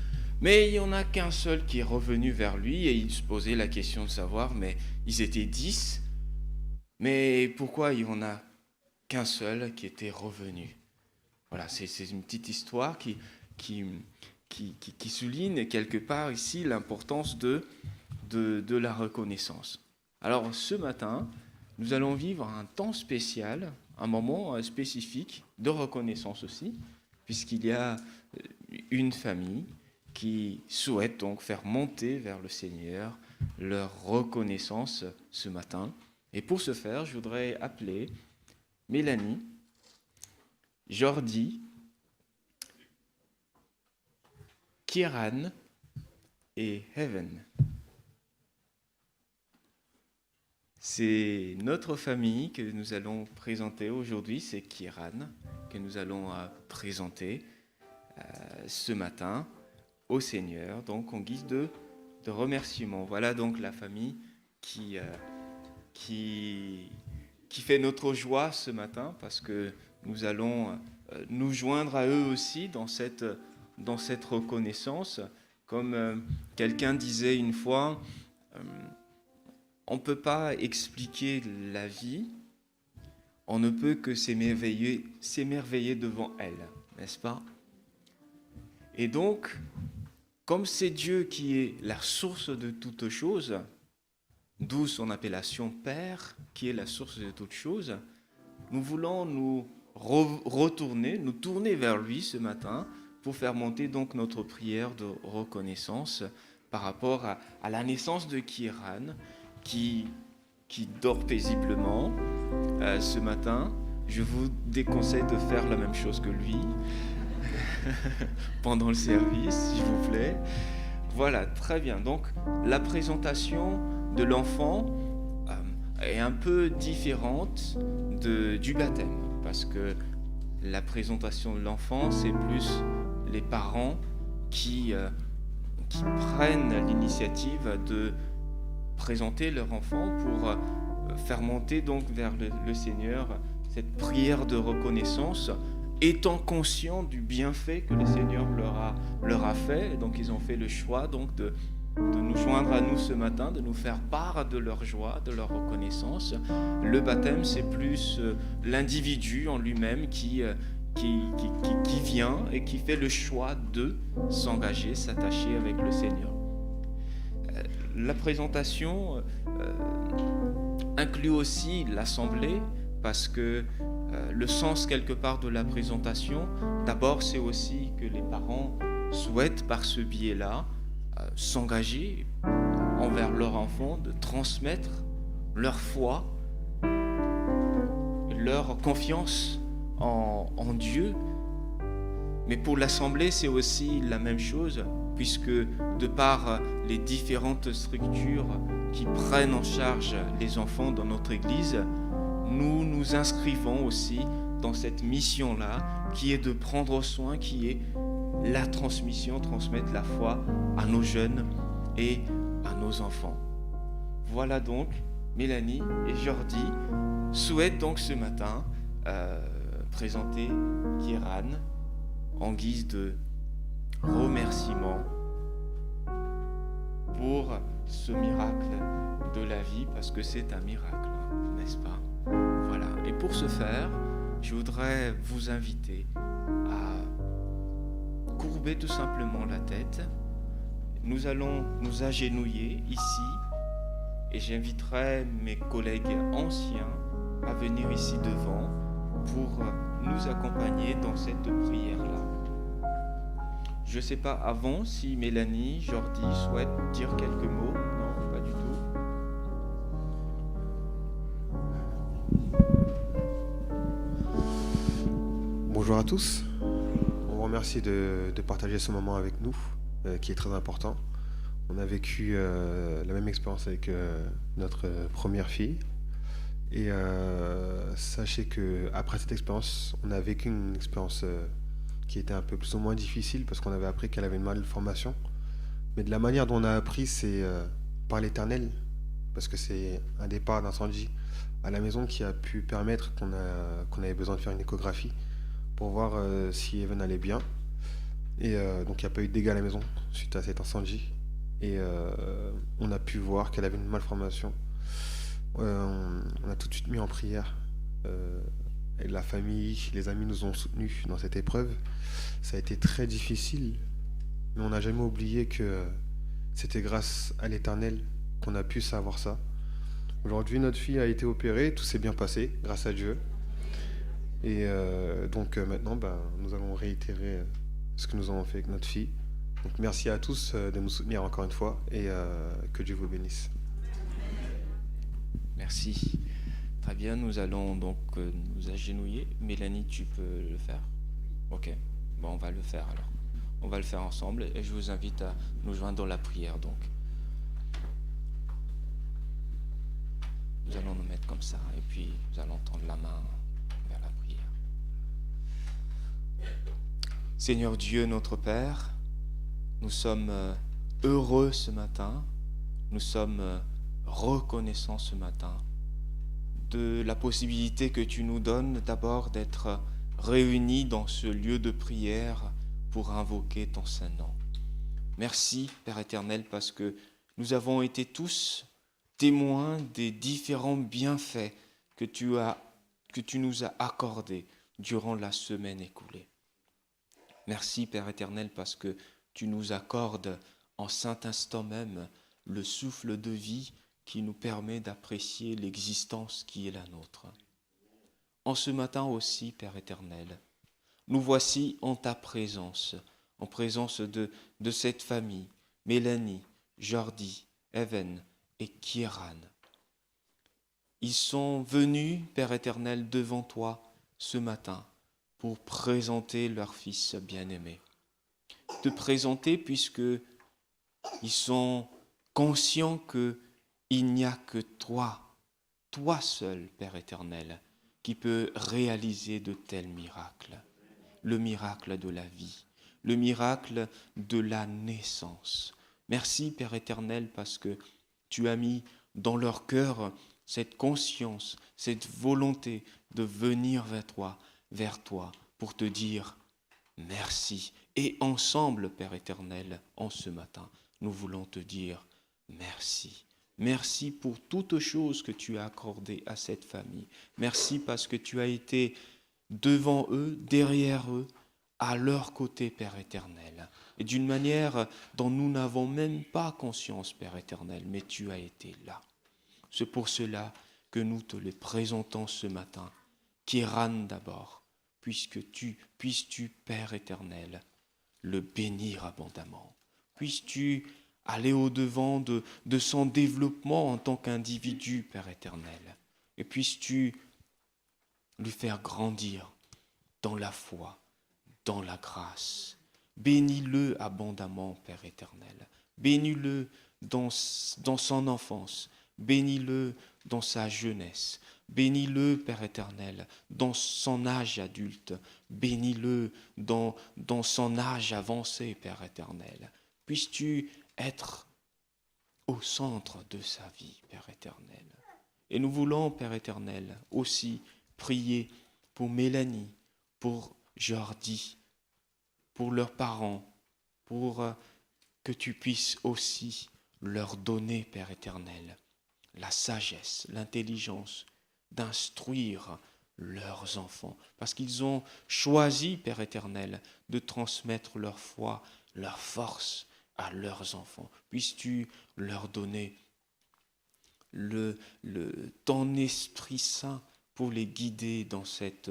mais il n'y en a qu'un seul qui est revenu vers lui, et il se posait la question de savoir, mais ils étaient 10, mais pourquoi il n'y en a qu'un seul qui était revenu? Voilà, c'est une petite histoire qui souligne quelque part ici l'importance de la reconnaissance. Alors ce matin, nous allons vivre un temps spécial, un moment spécifique de reconnaissance aussi, puisqu'il y a une famille qui souhaite donc faire monter vers le Seigneur leur reconnaissance ce matin. Et pour ce faire, je voudrais appeler Mélanie, Jordi Kieran et Heaven. C'est notre famille que nous allons présenter aujourd'hui, c'est Kieran que nous allons présenter ce matin au Seigneur, donc en guise de remerciement. Voilà donc la famille qui fait notre joie ce matin, parce que nous allons nous joindre à eux aussi dans cette reconnaissance. Comme quelqu'un disait une fois, on ne peut pas expliquer la vie, on ne peut que s'émerveiller devant elle, n'est-ce pas? Et donc, comme c'est Dieu qui est la source de toutes choses, d'où son appellation Père, qui est la source de toutes choses, nous voulons nous tourner vers lui ce matin pour faire monter donc notre prière de reconnaissance par rapport à la naissance de Kieran, qui dort paisiblement ce matin. Je vous déconseille de faire la même chose que lui pendant le service, s'il vous plaît. Voilà, très bien. Donc, la présentation de l'enfant est un peu différente du baptême, parce que la présentation de l'enfant, c'est plus les parents qui prennent l'initiative de présenter leur enfant pour faire monter donc vers le Seigneur cette prière de reconnaissance, étant conscient du bienfait que le Seigneur leur a fait. Donc ils ont fait le choix donc de nous joindre à nous ce matin, de nous faire part de leur joie, de leur reconnaissance. Le baptême, c'est plus l'individu en lui-même qui vient et qui fait le choix de s'engager, s'attacher avec le Seigneur. La présentation inclut aussi l'assemblée, parce que le sens quelque part de la présentation, d'abord c'est aussi que les parents souhaitent par ce biais-là s'engager envers leur enfant, de transmettre leur foi, leur confiance en Dieu. Mais pour l'assemblée, c'est aussi la même chose, puisque de par les différentes structures qui prennent en charge les enfants dans notre Église, nous nous inscrivons aussi dans cette mission-là, qui est de prendre soin, qui est la transmission, transmettre la foi à nos jeunes et à nos enfants. Voilà donc, Mélanie et Jordi souhaitent donc ce matin présenter Kieran en guise de remerciement pour ce miracle de la vie, parce que c'est un miracle, n'est-ce pas? Voilà. Et pour ce faire, je voudrais vous inviter à courber tout simplement la tête. Nous allons nous agenouiller ici, et j'inviterai mes collègues anciens à venir ici devant pour nous accompagner dans cette prière-là. Je ne sais pas avant si Mélanie, Jordi souhaitent dire quelques mots. Non, pas du tout. Bonjour à tous. On vous remercie de partager ce moment avec nous, qui est très important. On a vécu la même expérience avec notre première fille. Et sachez qu'après cette expérience, on a vécu une expérience qui était un peu plus ou moins difficile, parce qu'on avait appris qu'elle avait une malformation. Mais de la manière dont on a appris, c'est par l'Éternel, parce que c'est un départ d'incendie à la maison qui a pu permettre qu'on avait besoin de faire une échographie pour voir si Evan allait bien. Et donc il n'y a pas eu de dégâts à la maison suite à cet incendie. Et on a pu voir qu'elle avait une malformation. On a tout de suite mis en prière. Et la famille, les amis nous ont soutenus dans cette épreuve. Ça a été très difficile, mais on n'a jamais oublié que c'était grâce à l'Éternel qu'on a pu savoir ça. Aujourd'hui, notre fille a été opérée, tout s'est bien passé, grâce à Dieu. Et donc maintenant, nous allons réitérer ce que nous avons fait avec notre fille. Donc merci à tous de nous soutenir encore une fois, et que Dieu vous bénisse. Merci. Très bien, nous allons donc nous agenouiller. Mélanie, tu peux le faire? Ok, bon, on va le faire alors. On va le faire ensemble et je vous invite à nous joindre dans la prière. Donc, nous allons nous mettre comme ça et puis nous allons tendre la main vers la prière. Seigneur Dieu, notre Père, nous sommes heureux ce matin, nous sommes reconnaissants ce matin de la possibilité que tu nous donnes d'abord d'être réunis dans ce lieu de prière pour invoquer ton Saint-Nom. Merci, Père éternel, parce que nous avons été tous témoins des différents bienfaits que tu nous as accordés durant la semaine écoulée. Merci, Père éternel, parce que tu nous accordes en cet instant même le souffle de vie qui nous permet d'apprécier l'existence qui est la nôtre. En ce matin aussi, Père éternel, nous voici en ta présence, en présence de cette famille, Mélanie, Jordi, Even et Kieran. Ils sont venus, Père éternel, devant toi ce matin pour présenter leur fils bien-aimé. Te présenter puisque ils sont conscients qu'il n'y a que toi seul, Père éternel, qui peut réaliser de tels miracles. Le miracle de la vie, le miracle de la naissance. Merci, Père éternel, parce que tu as mis dans leur cœur cette conscience, cette volonté de venir vers toi, pour te dire merci. Et ensemble, Père éternel, en ce matin, nous voulons te dire merci. Merci pour toutes choses que tu as accordées à cette famille. Merci parce que tu as été devant eux, derrière eux, à leur côté, Père éternel. Et d'une manière dont nous n'avons même pas conscience, Père éternel, mais tu as été là. C'est pour cela que nous te les présentons ce matin. Kieran d'abord, puisses-tu, Père éternel, le bénir abondamment. Puisses-tu aller au-devant de son développement en tant qu'individu, Père éternel. Et puisses-tu lui faire grandir dans la foi, dans la grâce. Bénis-le abondamment, Père éternel. Bénis-le dans son enfance. Bénis-le dans sa jeunesse. Bénis-le, Père éternel, dans son âge adulte. Bénis-le dans son âge avancé, Père éternel. Puisses-tu être au centre de sa vie, Père éternel. Et nous voulons, Père éternel, aussi prier pour Mélanie, pour Jordi, pour leurs parents, pour que tu puisses aussi leur donner, Père éternel, la sagesse, l'intelligence d'instruire leurs enfants, parce qu'ils ont choisi, Père éternel, de transmettre leur foi, leur force à leurs enfants. Puisses-tu leur donner ton Esprit Saint pour les guider dans cette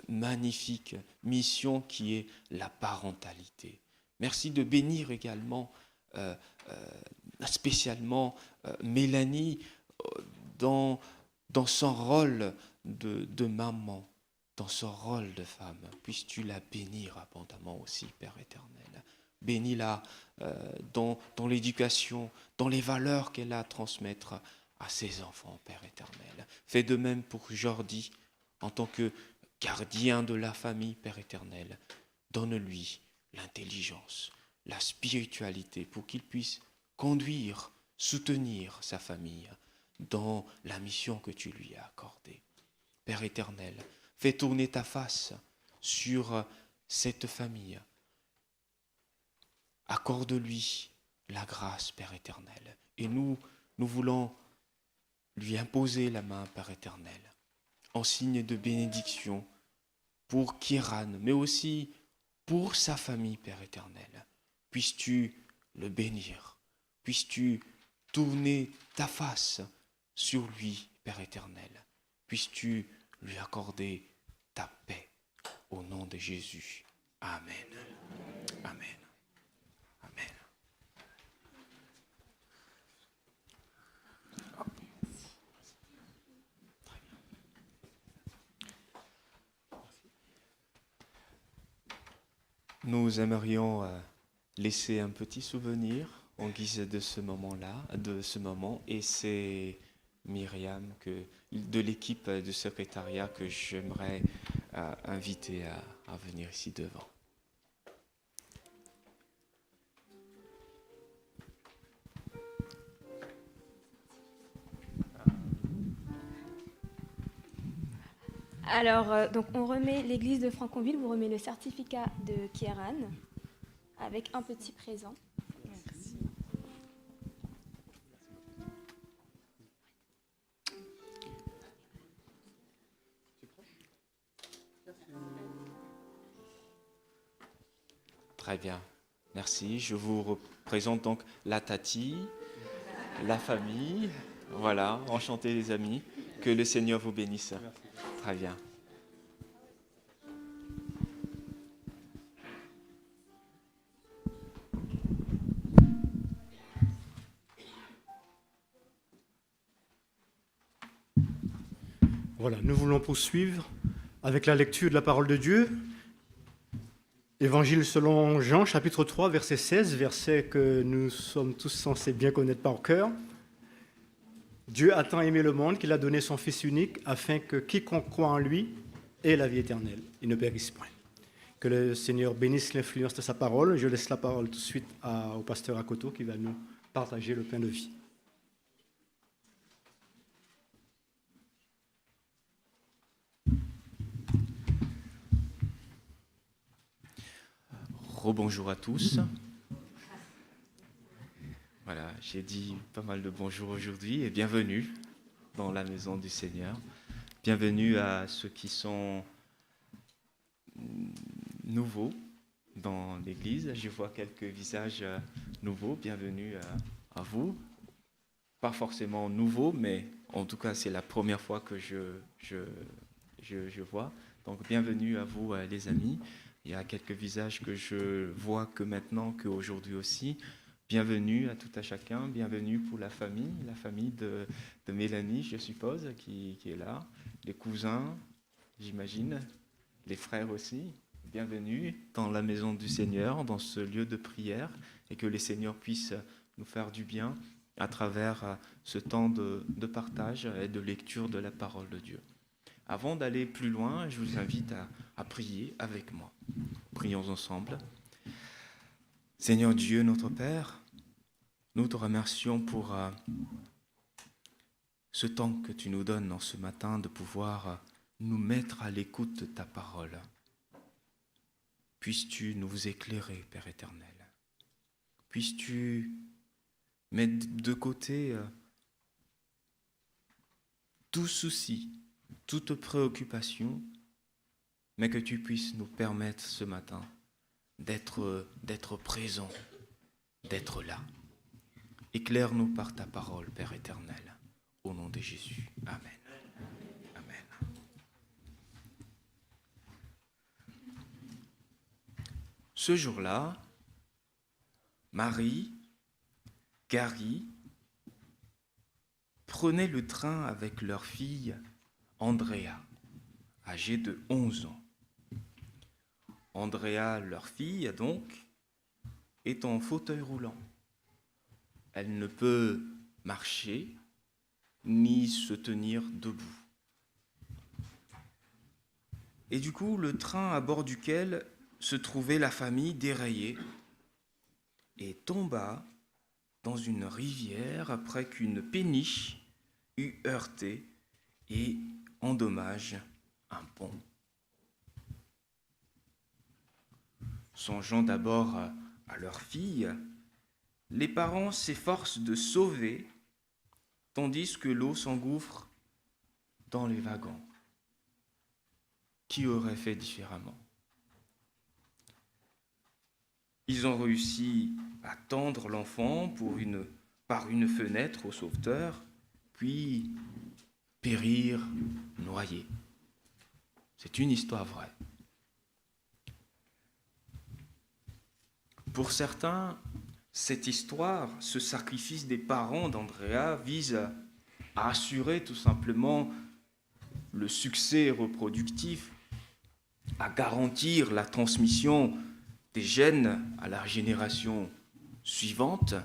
magnifique mission qui est la parentalité. Merci de bénir également spécialement Mélanie dans son rôle de maman, dans son rôle de femme. Puisses-tu la bénir abondamment aussi, Père éternel. Bénis-la dans l'éducation, dans les valeurs qu'elle a à transmettre à ses enfants, Père éternel. Fais de même pour Jordi, en tant que gardien de la famille, Père éternel. Donne-lui l'intelligence, la spiritualité, pour qu'il puisse conduire, soutenir sa famille dans la mission que tu lui as accordée. Père éternel, fais tourner ta face sur cette famille. Accorde-lui la grâce, Père éternel. Et nous voulons lui imposer la main, Père éternel, en signe de bénédiction pour Kieran, mais aussi pour sa famille, Père éternel. Puisses-tu le bénir, puisses-tu tourner ta face sur lui, Père éternel. Puisses-tu lui accorder ta paix au nom de Jésus. Amen. Amen. Amen. Nous aimerions laisser un petit souvenir en guise de ce moment, et c'est Myriam de l'équipe de secrétariat que j'aimerais inviter à venir ici devant. Alors, donc on remet l'église de Franconville, vous remet le certificat de Kieran avec un petit présent. Merci. Très bien, merci. Je vous représente donc la Tati, la famille. Voilà, enchanté les amis. Que le Seigneur vous bénisse. Merci. Très bien. Voilà, nous voulons poursuivre avec la lecture de la parole de Dieu. Évangile selon Jean, chapitre 3, verset 16, verset que nous sommes tous censés bien connaître par cœur. Dieu a tant aimé le monde qu'il a donné son Fils unique afin que quiconque croit en lui ait la vie éternelle et ne périsse point. Que le Seigneur bénisse l'influence de sa parole. Je laisse la parole tout de suite au pasteur Akoto qui va nous partager le pain de vie. Rebonjour à tous. Voilà, j'ai dit pas mal de bonjour aujourd'hui et bienvenue dans la maison du Seigneur. Bienvenue à ceux qui sont nouveaux dans l'église. Je vois quelques visages nouveaux. Bienvenue à vous. Pas forcément nouveaux, mais en tout cas, c'est la première fois que je vois. Donc, bienvenue à vous, les amis. Il y a quelques visages que je vois que maintenant, qu'aujourd'hui aussi. Bienvenue à tout à chacun, bienvenue pour la famille de Mélanie, je suppose, qui est là, les cousins, j'imagine, les frères aussi. Bienvenue dans la maison du Seigneur, dans ce lieu de prière, et que le Seigneur puisse nous faire du bien à travers ce temps de partage et de lecture de la parole de Dieu. Avant d'aller plus loin, je vous invite à prier avec moi. Prions ensemble. Seigneur Dieu, notre Père, nous te remercions pour ce temps que tu nous donnes en ce matin de pouvoir nous mettre à l'écoute de ta parole. Puisses-tu nous éclairer, Père éternel. Puisses-tu mettre de côté tout souci, toute préoccupation, mais que tu puisses nous permettre ce matin d'être présents, d'être là. Éclaire-nous par ta parole, Père éternel, au nom de Jésus. Amen. Amen. Ce jour-là, Marie, Gary, prenaient le train avec leur fille Andrea, âgée de 11 ans. Andrea, leur fille, donc, est en fauteuil roulant. Elle ne peut marcher ni se tenir debout. Et du coup, le train à bord duquel se trouvait la famille déraillait et tomba dans une rivière après qu'une péniche eut heurté et endommage un pont. Songeant d'abord à leur fille, les parents s'efforcent de sauver, tandis que l'eau s'engouffre dans les wagons. Qui aurait fait différemment? Ils ont réussi à tendre l'enfant par une fenêtre au sauveteur, puis périr noyés. C'est une histoire vraie. Pour certains, cette histoire, ce sacrifice des parents d'Andrea vise à assurer tout simplement le succès reproductif, à garantir la transmission des gènes à la génération suivante.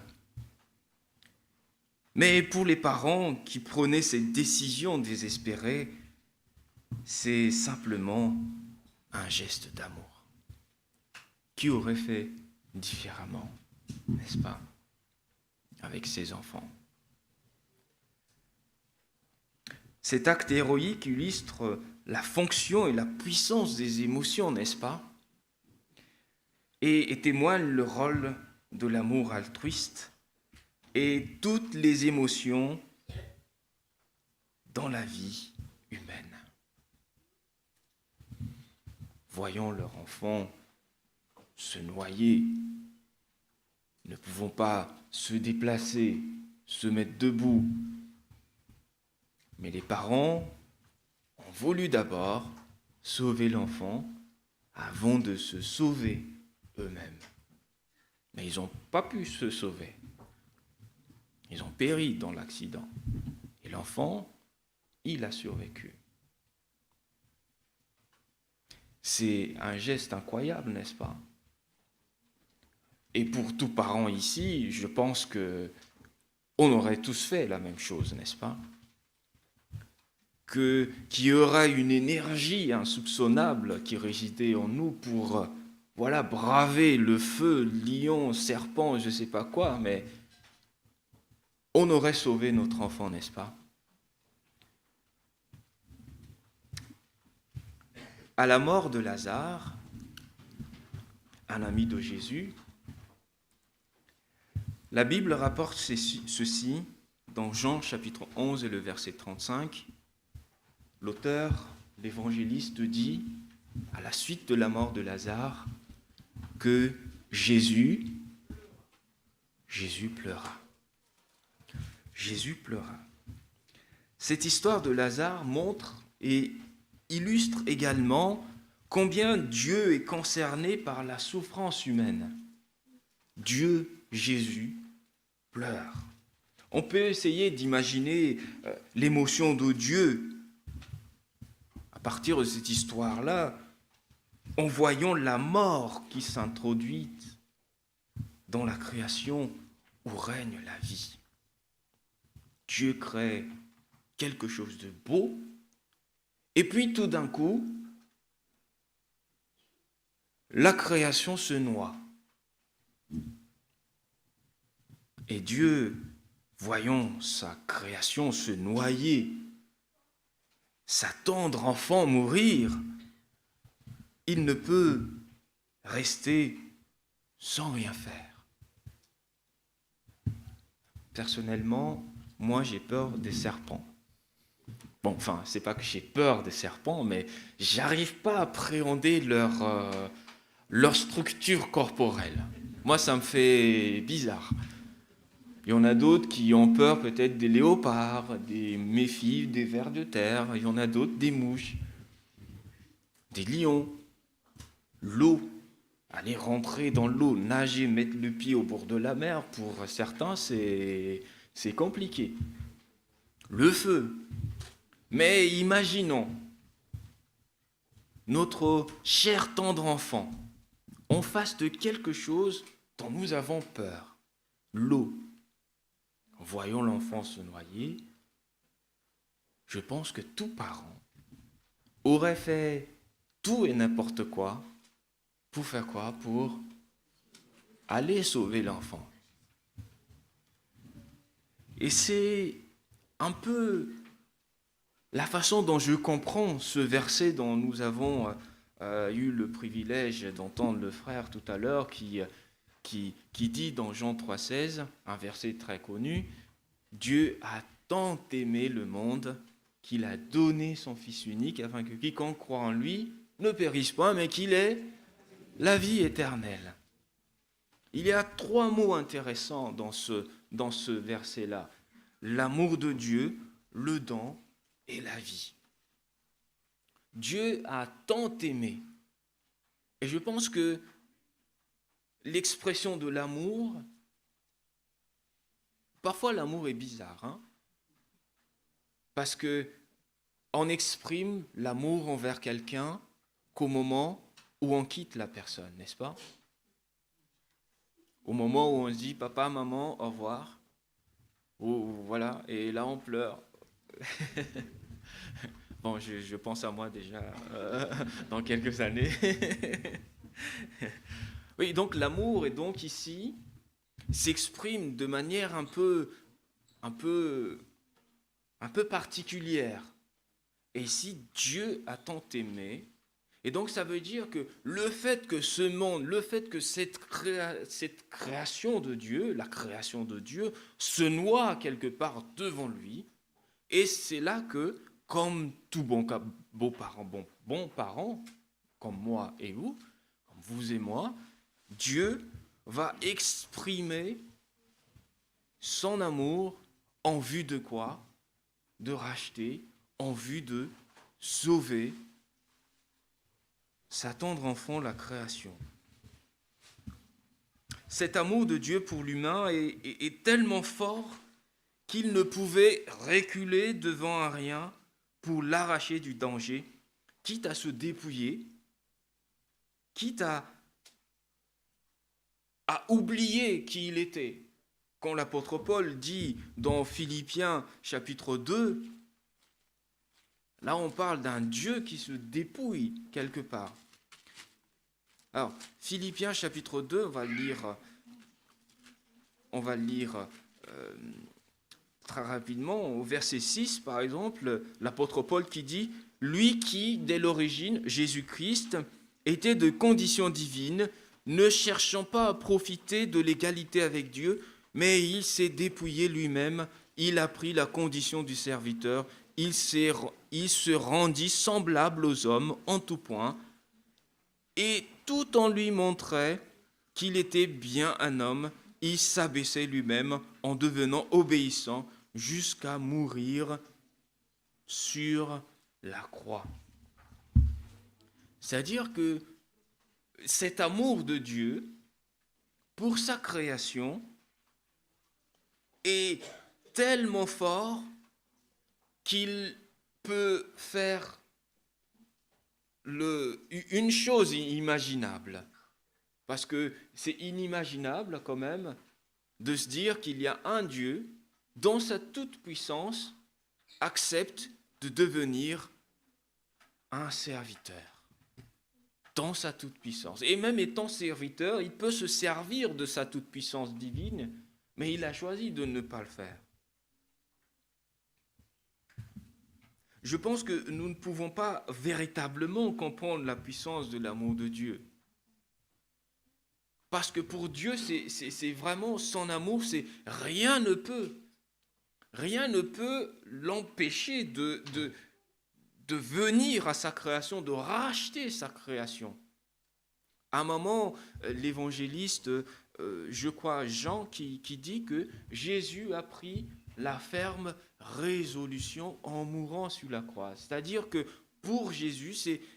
Mais pour les parents qui prenaient cette décision désespérée, c'est simplement un geste d'amour. Qui aurait fait différemment, n'est-ce pas, avec ses enfants? Cet acte héroïque illustre la fonction et la puissance des émotions, n'est-ce pas? Et témoigne le rôle de l'amour altruiste et toutes les émotions dans la vie humaine. Voyons leur enfant se noyer, ne pouvons pas se déplacer, se mettre debout. Mais les parents ont voulu d'abord sauver l'enfant avant de se sauver eux-mêmes. Mais ils n'ont pas pu se sauver. Ils ont péri dans l'accident. Et l'enfant, il a survécu. C'est un geste incroyable, n'est-ce pas? Et pour tout parent ici, je pense qu'on aurait tous fait la même chose, n'est-ce pas? Qu'il y aura une énergie insoupçonnable qui résidait en nous pour braver le feu, lion, serpent, je ne sais pas quoi, mais on aurait sauvé notre enfant, n'est-ce pas? À la mort de Lazare, un ami de Jésus, la Bible rapporte ceci dans Jean chapitre 11 et le verset 35. L'auteur, l'évangéliste, dit, à la suite de la mort de Lazare, que Jésus pleura. Jésus pleura. Cette histoire de Lazare montre et illustre également combien Dieu est concerné par la souffrance humaine. Dieu, Jésus, pleure. On peut essayer d'imaginer l'émotion de Dieu à partir de cette histoire-là, en voyant la mort qui s'introduit dans la création où règne la vie. Dieu crée quelque chose de beau, et puis tout d'un coup, la création se noie. Et Dieu, voyant sa création se noyer, sa tendre enfant mourir, il ne peut rester sans rien faire. Personnellement, moi j'ai peur des serpents. Bon, enfin, c'est pas que j'ai peur des serpents, mais j'arrive pas à appréhender leur structure corporelle. Moi, ça me fait bizarre. Il y en a d'autres qui ont peur peut-être des léopards, des méfies, des vers de terre. Il y en a d'autres des mouches, des lions. L'eau, aller rentrer dans l'eau, nager, mettre le pied au bord de la mer, pour certains, c'est compliqué. Le feu. Mais imaginons notre cher tendre enfant en face de quelque chose dont nous avons peur. L'eau. En voyant l'enfant se noyer, je pense que tout parent aurait fait tout et n'importe quoi. Pour faire quoi? Pour aller sauver l'enfant. Et c'est un peu la façon dont je comprends ce verset dont nous avons eu le privilège d'entendre le frère tout à l'heure qui dit dans Jean 3,16, un verset très connu, « Dieu a tant aimé le monde qu'il a donné son Fils unique afin que quiconque croit en lui ne périsse pas, mais qu'il ait la vie éternelle. » Il y a 3 mots intéressants dans ce verset-là. L'amour de Dieu, le don et la vie. Dieu a tant aimé. Et je pense que l'expression de l'amour, parfois l'amour est bizarre, hein? Parce qu'on exprime l'amour envers quelqu'un qu'au moment où on quitte la personne, n'est-ce pas? au moment où on se dit papa, maman, au revoir. Voilà, et là on pleure. Bon, je pense à moi déjà dans quelques années. Oui, donc l'amour est donc ici s'exprime de manière un peu particulière. Et ici, Dieu a tant aimé. Et donc ça veut dire que le fait que ce monde, le fait que cette création de Dieu, la création de Dieu, se noie quelque part devant lui. Et c'est là que, comme tout bon parent, comme moi et vous, comme vous et moi, Dieu va exprimer son amour en vue de quoi? De racheter, en vue de sauver sa tendre enfant, la création. Cet amour de Dieu pour l'humain est tellement fort qu'il ne pouvait reculer devant un rien pour l'arracher du danger, quitte à se dépouiller, quitte à oublier qui il était. Quand l'apôtre Paul dit dans Philippiens chapitre 2, là on parle d'un Dieu qui se dépouille quelque part. Alors, Philippiens chapitre 2, on va le lire très rapidement, au verset 6 par exemple, l'apôtre Paul qui dit « Lui qui, dès l'origine, Jésus-Christ, était de condition divine, ne cherchant pas à profiter de l'égalité avec Dieu, mais il s'est dépouillé lui-même, il a pris la condition du serviteur, il se rendit semblable aux hommes en tout point, et tout en lui montrait qu'il était bien un homme, il s'abaissait lui-même en devenant obéissant jusqu'à mourir sur la croix. » C'est-à-dire que cet amour de Dieu pour sa création est tellement fort qu'il peut faire une chose inimaginable. Parce que c'est inimaginable quand même de se dire qu'il y a un Dieu, dans sa toute-puissance, accepte de devenir un serviteur. Dans sa toute-puissance. Et même étant serviteur, il peut se servir de sa toute-puissance divine, mais il a choisi de ne pas le faire. Je pense que nous ne pouvons pas véritablement comprendre la puissance de l'amour de Dieu. Parce que pour Dieu, c'est vraiment son amour, rien ne peut l'empêcher de venir à sa création, de racheter sa création. À un moment, l'évangéliste, je crois Jean, qui dit que Jésus a pris la ferme résolution en mourant sur la croix. C'est-à-dire que pour Jésus,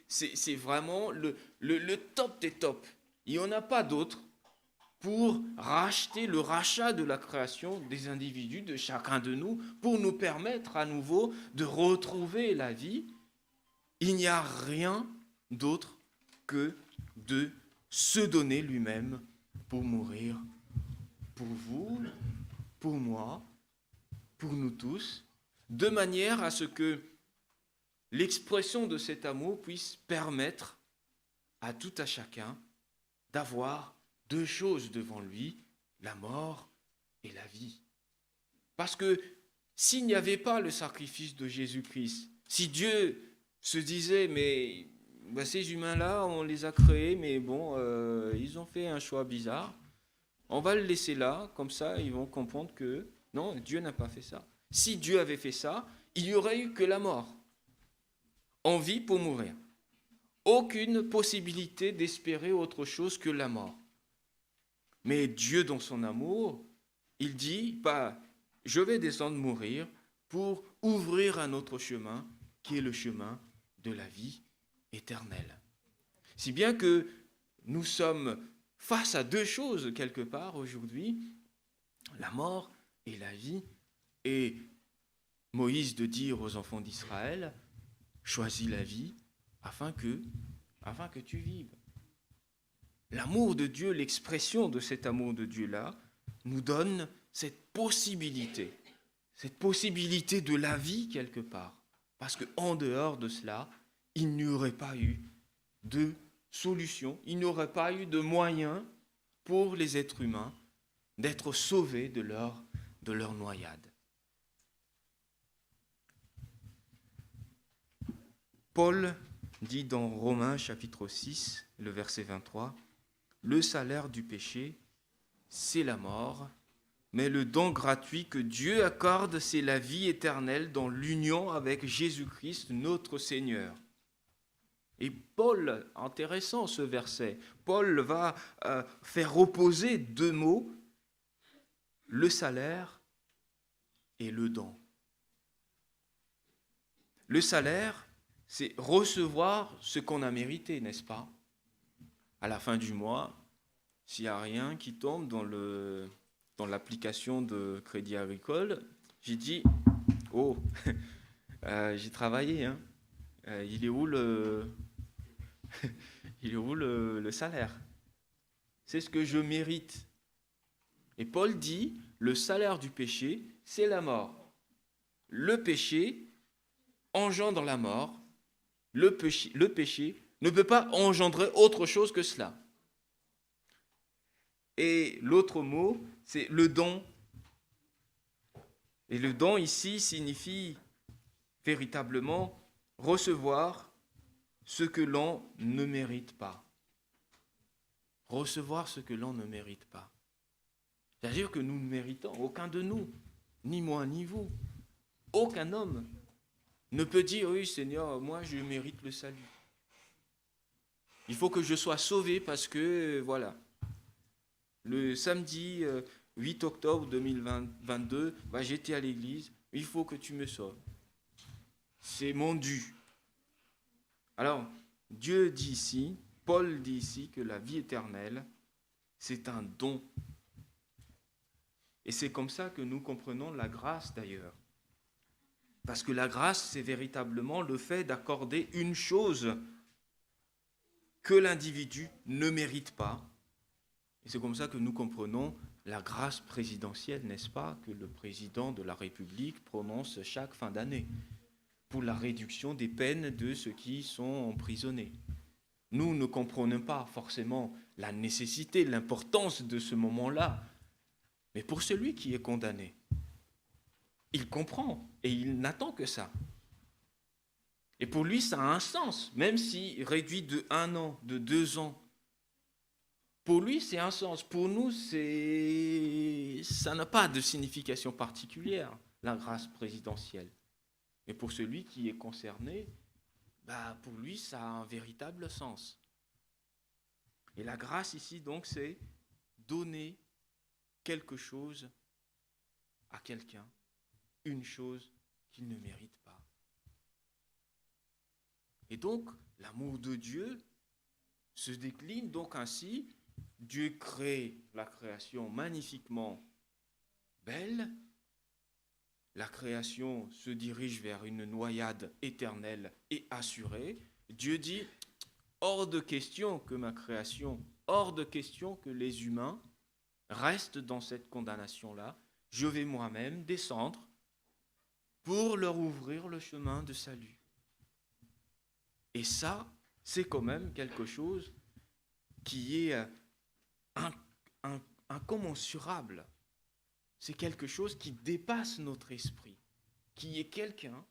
c'est vraiment le top des tops. Il n'y en a pas d'autre pour racheter le rachat de la création des individus, de chacun de nous, pour nous permettre à nouveau de retrouver la vie. Il n'y a rien d'autre que de se donner lui-même pour mourir pour vous, pour moi, pour nous tous, de manière à ce que l'expression de cet amour puisse permettre à tout à chacun d'avoir deux choses devant lui, la mort et la vie. Parce que s'il n'y avait pas le sacrifice de Jésus-Christ, si Dieu se disait, mais ces humains-là, on les a créés, mais bon, ils ont fait un choix bizarre, on va le laisser là, comme ça, ils vont comprendre que non, Dieu n'a pas fait ça. Si Dieu avait fait ça, il n'y aurait eu que la mort. On vit pour mourir. Aucune possibilité d'espérer autre chose que la mort. Mais Dieu, dans son amour, il dit, je vais descendre mourir pour ouvrir un autre chemin, qui est le chemin de la vie éternelle. Si bien que nous sommes face à deux choses, quelque part, aujourd'hui, la mort et la vie, et Moïse de dire aux enfants d'Israël, choisis la vie afin que tu vives. L'amour de Dieu, l'expression de cet amour de Dieu-là, nous donne cette possibilité de la vie quelque part. Parce qu'en dehors de cela, il n'y aurait pas eu de solution, il n'y aurait pas eu de moyen pour les êtres humains d'être sauvés de leur noyade. Paul dit dans Romains chapitre 6, le verset 23, « Le salaire du péché, c'est la mort, mais le don gratuit que Dieu accorde, c'est la vie éternelle dans l'union avec Jésus-Christ, notre Seigneur. » Et Paul, intéressant ce verset, Paul va faire opposer deux mots, le salaire et le don. Le salaire, c'est recevoir ce qu'on a mérité, n'est-ce pas? À la fin du mois, s'il n'y a rien qui tombe dans l'application de Crédit Agricole, j'ai dit, oh, j'ai travaillé, hein. Il est où le salaire? C'est ce que je mérite. Et Paul dit, le salaire du péché, c'est la mort. Le péché engendre la mort. Le péché ne peut pas engendrer autre chose que cela. Et l'autre mot, c'est le don. Et le don ici signifie véritablement recevoir ce que l'on ne mérite pas. Recevoir ce que l'on ne mérite pas. C'est-à-dire que nous ne méritons, aucun de nous, ni moi ni vous, aucun homme ne peut dire, oui Seigneur, moi je mérite le salut. Il faut que je sois sauvé parce que, voilà, le samedi 8 octobre 2022, j'étais à l'église, il faut que tu me sauves. C'est mon dû. Alors, Dieu dit ici, Paul dit ici que la vie éternelle, c'est un don. Et c'est comme ça que nous comprenons la grâce d'ailleurs. Parce que la grâce, c'est véritablement le fait d'accorder une chose que l'individu ne mérite pas. Et c'est comme ça que nous comprenons la grâce présidentielle, n'est-ce pas, que le président de la République prononce chaque fin d'année pour la réduction des peines de ceux qui sont emprisonnés. Nous ne comprenons pas forcément la nécessité, l'importance de ce moment-là, mais pour celui qui est condamné, il comprend et il n'attend que ça. Et pour lui, ça a un sens, même s'il réduit de 1 an, de 2 ans. Pour lui, c'est un sens. Pour nous, ça n'a pas de signification particulière, la grâce présidentielle. Mais pour celui qui est concerné, pour lui, ça a un véritable sens. Et la grâce ici, donc, c'est donner quelque chose à quelqu'un, une chose qu'il ne mérite pas. Et donc, l'amour de Dieu se décline donc ainsi. Dieu crée la création magnifiquement belle. La création se dirige vers une noyade éternelle et assurée. Dieu dit, hors de question que ma création, hors de question que les humains restent dans cette condamnation-là. Je vais moi-même descendre pour leur ouvrir le chemin de salut. Et ça, c'est quand même quelque chose qui est incommensurable. C'est quelque chose qui dépasse notre esprit, qui est quelqu'un,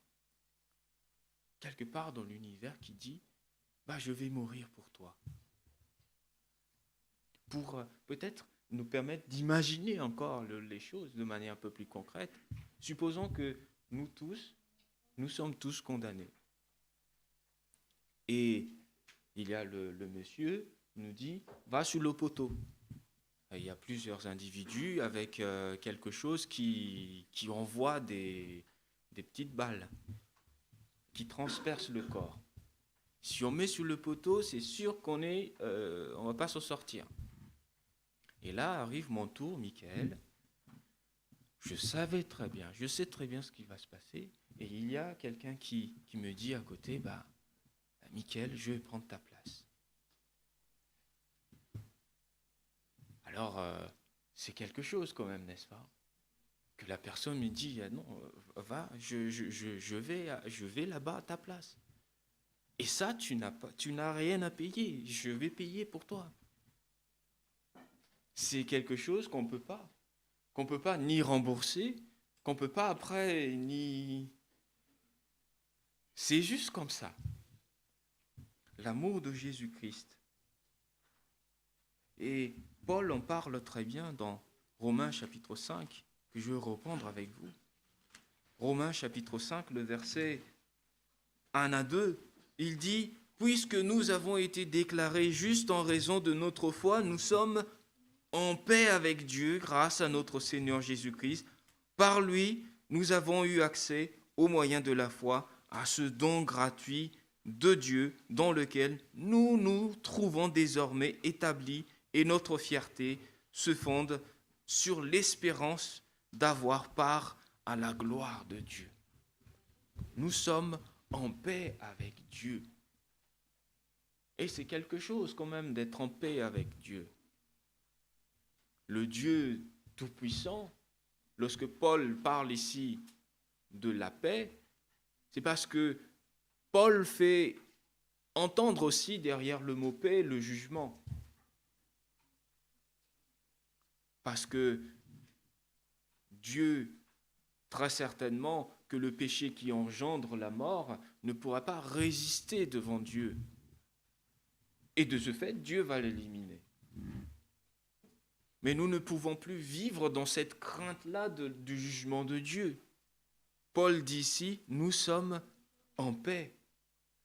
quelque part dans l'univers, qui dit « je vais mourir pour toi ». Pour peut-être nous permettre d'imaginer encore les choses de manière un peu plus concrète. Supposons que nous sommes tous condamnés. Et il y a le monsieur qui nous dit « va sur le poteau ». Il y a plusieurs individus avec quelque chose qui envoie des petites balles, qui transpercent le corps. Si on met sur le poteau, c'est sûr qu'on ne va pas s'en sortir. Et là arrive mon tour, Michael. Je sais très bien ce qui va se passer. Et il y a quelqu'un qui me dit à côté, Michael, je vais prendre ta place. alors c'est quelque chose quand même, n'est-ce pas? Que la personne me dit, ah non, va, je vais là-bas à ta place. Et ça, tu n'as rien à payer, je vais payer pour toi. C'est quelque chose qu'on peut pas ni rembourser, qu'on peut pas après ni... C'est juste comme ça. L'amour de Jésus-Christ. Et Paul en parle très bien dans Romains chapitre 5, que je vais reprendre avec vous. Romains chapitre 5, le verset 1 à 2, il dit « Puisque nous avons été déclarés justes en raison de notre foi, nous sommes en paix avec Dieu grâce à notre Seigneur Jésus-Christ. Par lui, nous avons eu accès, au moyen de la foi, à ce don gratuit de Dieu dans lequel nous nous trouvons désormais établis et notre fierté se fonde sur l'espérance d'avoir part à la gloire de Dieu. Nous sommes en paix avec Dieu. Et c'est quelque chose quand même d'être en paix avec Dieu. Le Dieu Tout-Puissant, lorsque Paul parle ici de la paix, c'est parce que Paul fait entendre aussi derrière le mot paix le jugement. Parce que Dieu, très certainement, que le péché qui engendre la mort ne pourra pas résister devant Dieu. Et de ce fait, Dieu va l'éliminer. Mais nous ne pouvons plus vivre dans cette crainte-là du jugement de Dieu. Paul dit ici, nous sommes en paix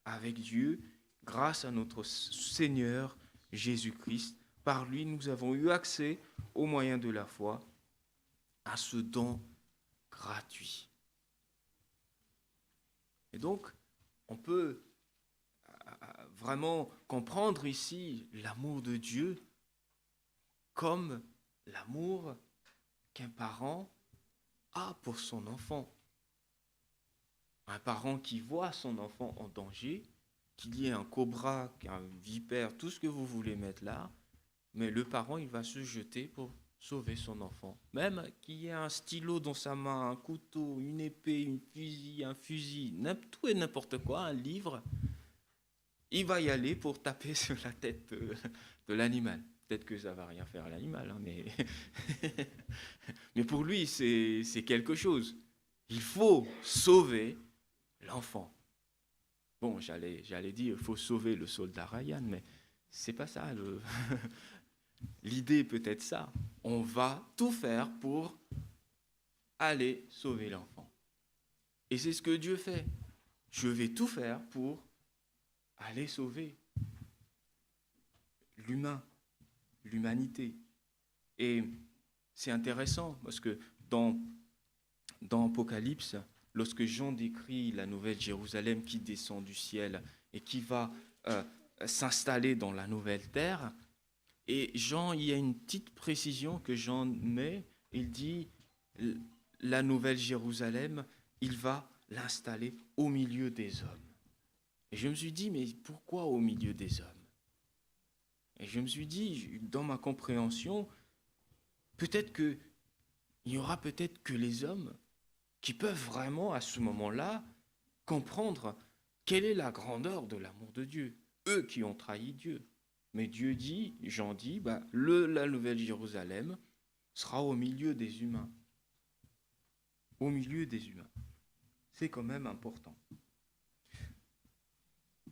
avec Dieu grâce à notre Seigneur Jésus-Christ. Par lui, nous avons eu accès, au moyen de la foi, à ce don gratuit. Et donc, on peut vraiment comprendre ici l'amour de Dieu comme l'amour qu'un parent a pour son enfant. Un parent qui voit son enfant en danger, qu'il y ait un cobra, un vipère, tout ce que vous voulez mettre là, mais le parent, il va se jeter pour sauver son enfant. Même qu'il y ait un stylo dans sa main, un couteau, une épée, un fusil, tout et n'importe quoi, un livre, il va y aller pour taper sur la tête de l'animal. Peut-être que ça ne va rien faire à l'animal, hein, mais pour lui, c'est quelque chose. Il faut sauver l'enfant. Bon, j'allais dire, il faut sauver le soldat Ryan, mais c'est pas ça. L'idée peut être ça. On va tout faire pour aller sauver l'enfant. Et c'est ce que Dieu fait. Je vais tout faire pour aller sauver l'humanité. Et c'est intéressant parce que dans Apocalypse, lorsque Jean décrit la nouvelle Jérusalem qui descend du ciel et qui va s'installer dans la nouvelle terre, et Jean, il y a une petite précision que Jean met, il dit, la nouvelle Jérusalem, il va l'installer au milieu des hommes. Et je me suis dit, mais pourquoi au milieu des hommes? Et je me suis dit, dans ma compréhension, peut-être qu'il n'y aura peut-être que les hommes qui peuvent vraiment, à ce moment-là, comprendre quelle est la grandeur de l'amour de Dieu. Eux qui ont trahi Dieu. Mais Dieu dit, Jean dit, la nouvelle Jérusalem sera au milieu des humains. Au milieu des humains. C'est quand même important.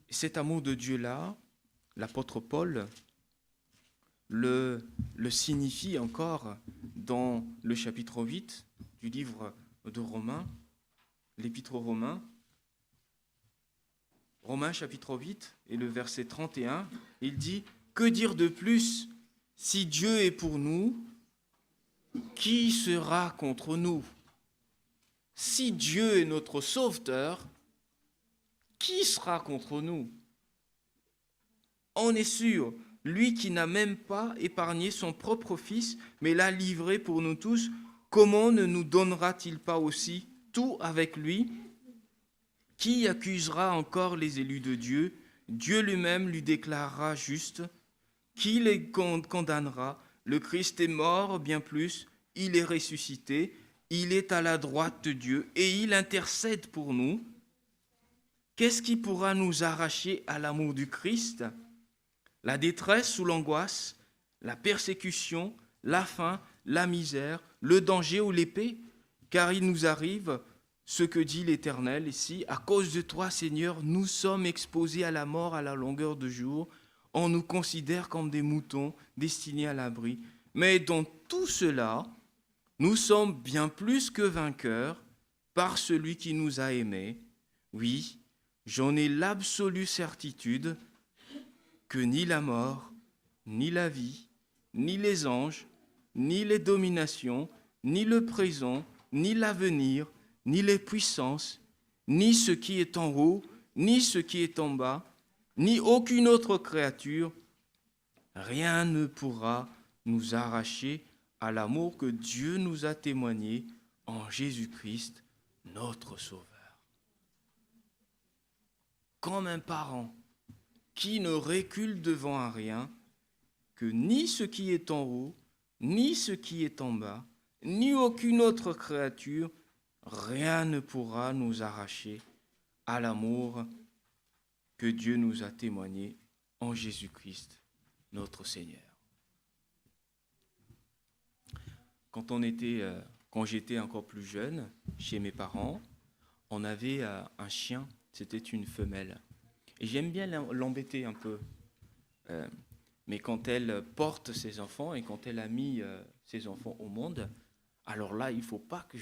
Cet amour de Dieu-là, l'apôtre Paul le signifie encore dans le chapitre 8 du livre de Romains, l'épître aux Romains. Romains chapitre 8 et le verset 31, il dit « Que dire de plus? Si Dieu est pour nous, qui sera contre nous? Si Dieu est notre sauveteur, qui sera contre nous? On est sûr, lui qui n'a même pas épargné son propre fils, mais l'a livré pour nous tous, comment ne nous donnera-t-il pas aussi tout avec lui? Qui accusera encore les élus de Dieu? Dieu lui-même lui déclarera juste. Qui les condamnera? Le Christ est mort, bien plus, il est ressuscité, il est à la droite de Dieu et il intercède pour nous. Qu'est-ce qui pourra nous arracher à l'amour du Christ? La détresse ou l'angoisse, la persécution, la faim, la misère, le danger ou l'épée? Car il nous arrive ce que dit l'Éternel ici, à cause de toi, Seigneur, nous sommes exposés à la mort à la longueur de jour. On nous considère comme des moutons destinés à l'abri. Mais dans tout cela, nous sommes bien plus que vainqueurs par celui qui nous a aimés. Oui, j'en ai l'absolue certitude que ni la mort, ni la vie, ni les anges, ni les dominations, ni le présent, ni l'avenir, ni les puissances, ni ce qui est en haut, ni ce qui est en bas, ni aucune autre créature, rien ne pourra nous arracher à l'amour que Dieu nous a témoigné en Jésus-Christ, notre Sauveur. Comme un parent qui ne recule devant un rien, que ni ce qui est en haut, ni ce qui est en bas, ni aucune autre créature, rien ne pourra nous arracher à l'amour que Dieu nous a témoigné en Jésus-Christ, notre Seigneur. Quand j'étais encore plus jeune, chez mes parents, on avait un chien, c'était une femelle. Et j'aime bien l'embêter un peu. Mais quand elle porte ses enfants et quand elle a mis ses enfants au monde, alors là, il ne faut pas que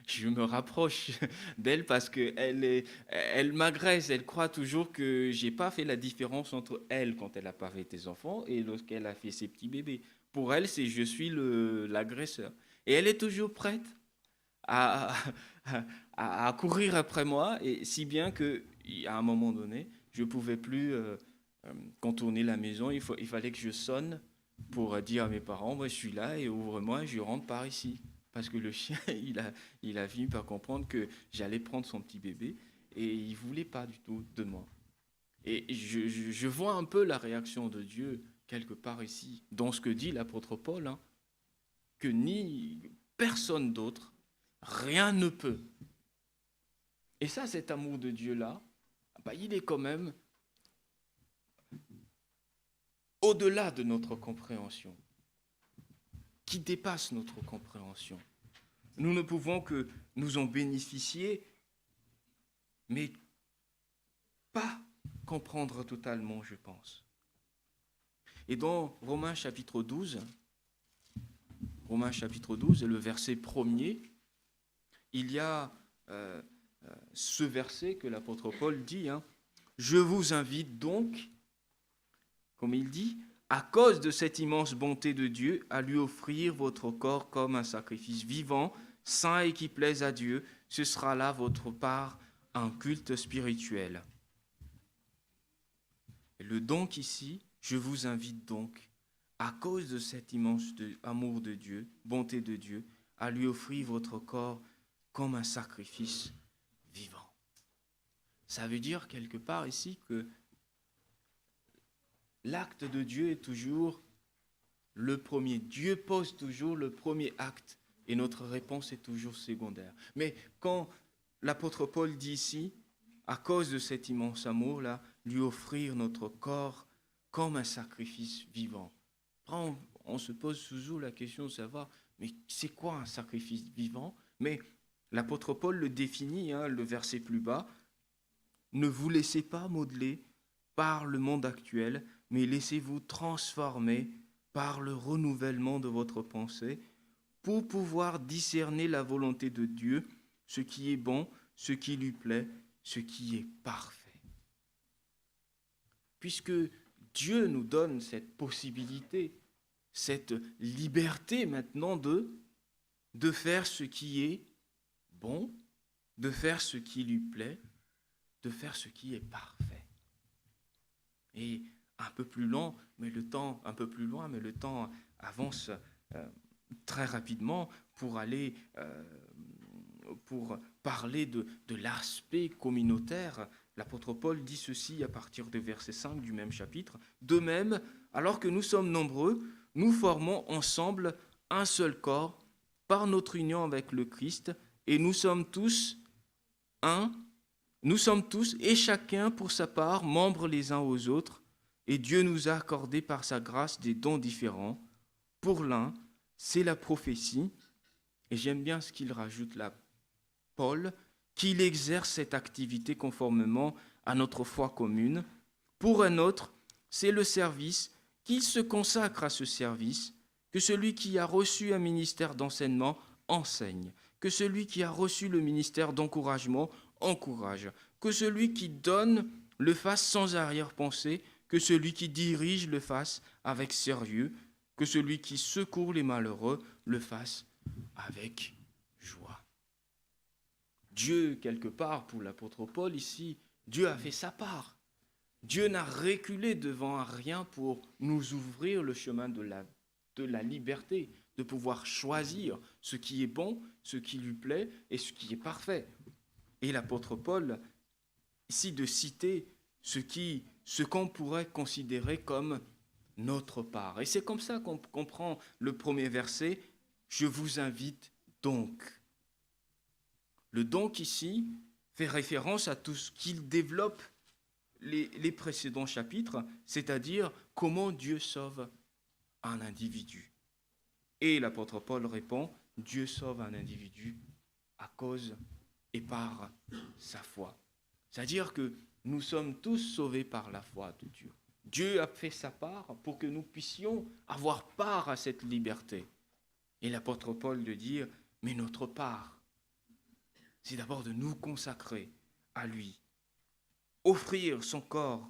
je me rapproche d'elle parce qu'elle m'agresse. Elle croit toujours que je n'ai pas fait la différence entre elle quand elle n'a pas fait des enfants et lorsqu'elle a fait ses petits bébés. Pour elle, c'est je suis l'agresseur. Et elle est toujours prête à courir après moi, et si bien qu'à un moment donné, je ne pouvais plus contourner la maison. Il fallait que je sonne pour dire à mes parents, moi je suis là et ouvre-moi, je rentre par ici. Parce que le chien, il a fini par comprendre que j'allais prendre son petit bébé et il ne voulait pas du tout de moi. Et je vois un peu la réaction de Dieu quelque part ici, dans ce que dit l'apôtre Paul, hein, que ni personne d'autre, rien ne peut. Et ça, cet amour de Dieu-là, il est quand même au-delà de notre compréhension, qui dépasse notre compréhension. Nous ne pouvons que nous en bénéficier, mais pas comprendre totalement, je pense. Et dans Romains chapitre 12, et le verset 1er, il y a ce verset que l'apôtre Paul dit, hein, « Je vous invite donc, comme il dit, à cause de cette immense bonté de Dieu, à lui offrir votre corps comme un sacrifice vivant, saint et qui plaise à Dieu. Ce sera là votre part, un culte spirituel. » Et le donc ici, je vous invite donc, à cause de cet immense amour de Dieu, bonté de Dieu, à lui offrir votre corps comme un sacrifice vivant. Ça veut dire quelque part ici que l'acte de Dieu est toujours le premier. Dieu pose toujours le premier acte et notre réponse est toujours secondaire. Mais quand l'apôtre Paul dit ici, à cause de cet immense amour-là, lui offrir notre corps comme un sacrifice vivant. On se pose toujours la question de savoir, mais c'est quoi un sacrifice vivant? Mais l'apôtre Paul le définit, hein, le verset plus bas, « Ne vous laissez pas modeler par le monde actuel, mais laissez-vous transformer par le renouvellement de votre pensée pour pouvoir discerner la volonté de Dieu, ce qui est bon, ce qui lui plaît, ce qui est parfait. » Puisque Dieu nous donne cette possibilité, cette liberté maintenant de faire ce qui est bon, de faire ce qui lui plaît, de faire ce qui est parfait. Et un peu plus loin, mais le temps avance très rapidement pour parler de l'aspect communautaire. L'apôtre Paul dit ceci à partir du verset 5 du même chapitre. « De même, alors que nous sommes nombreux, nous formons ensemble un seul corps par notre union avec le Christ, et nous sommes tous un. Nous sommes tous, et chacun pour sa part, membres les uns aux autres, et Dieu nous a accordé par sa grâce des dons différents. Pour l'un, c'est la prophétie, et j'aime bien ce qu'il rajoute là, Paul, qu'il exerce cette activité conformément à notre foi commune. Pour un autre, c'est le service, qu'il se consacre à ce service, que celui qui a reçu un ministère d'enseignement enseigne, que celui qui a reçu le ministère d'encouragement encourage, que celui qui donne le fasse sans arrière-pensée, que celui qui dirige le fasse avec sérieux, que celui qui secourt les malheureux le fasse avec joie. Dieu, quelque part, pour l'apôtre Paul ici, Dieu a fait sa part. Dieu n'a reculé devant rien pour nous ouvrir le chemin de la liberté, de pouvoir choisir ce qui est bon, ce qui lui plaît et ce qui est parfait. Et l'apôtre Paul, ici, de citer ce qu'on pourrait considérer comme notre part. Et c'est comme ça qu'on comprend le premier verset, « Je vous invite donc ». Le donc ici fait référence à tout ce qu'il développe les précédents chapitres, c'est-à-dire comment Dieu sauve un individu. Et l'apôtre Paul répond, Dieu sauve un individu à cause et par sa foi. C'est-à-dire que nous sommes tous sauvés par la foi de Dieu. Dieu a fait sa part pour que nous puissions avoir part à cette liberté. Et l'apôtre Paul de dire, mais notre part, c'est d'abord de nous consacrer à lui, offrir son corps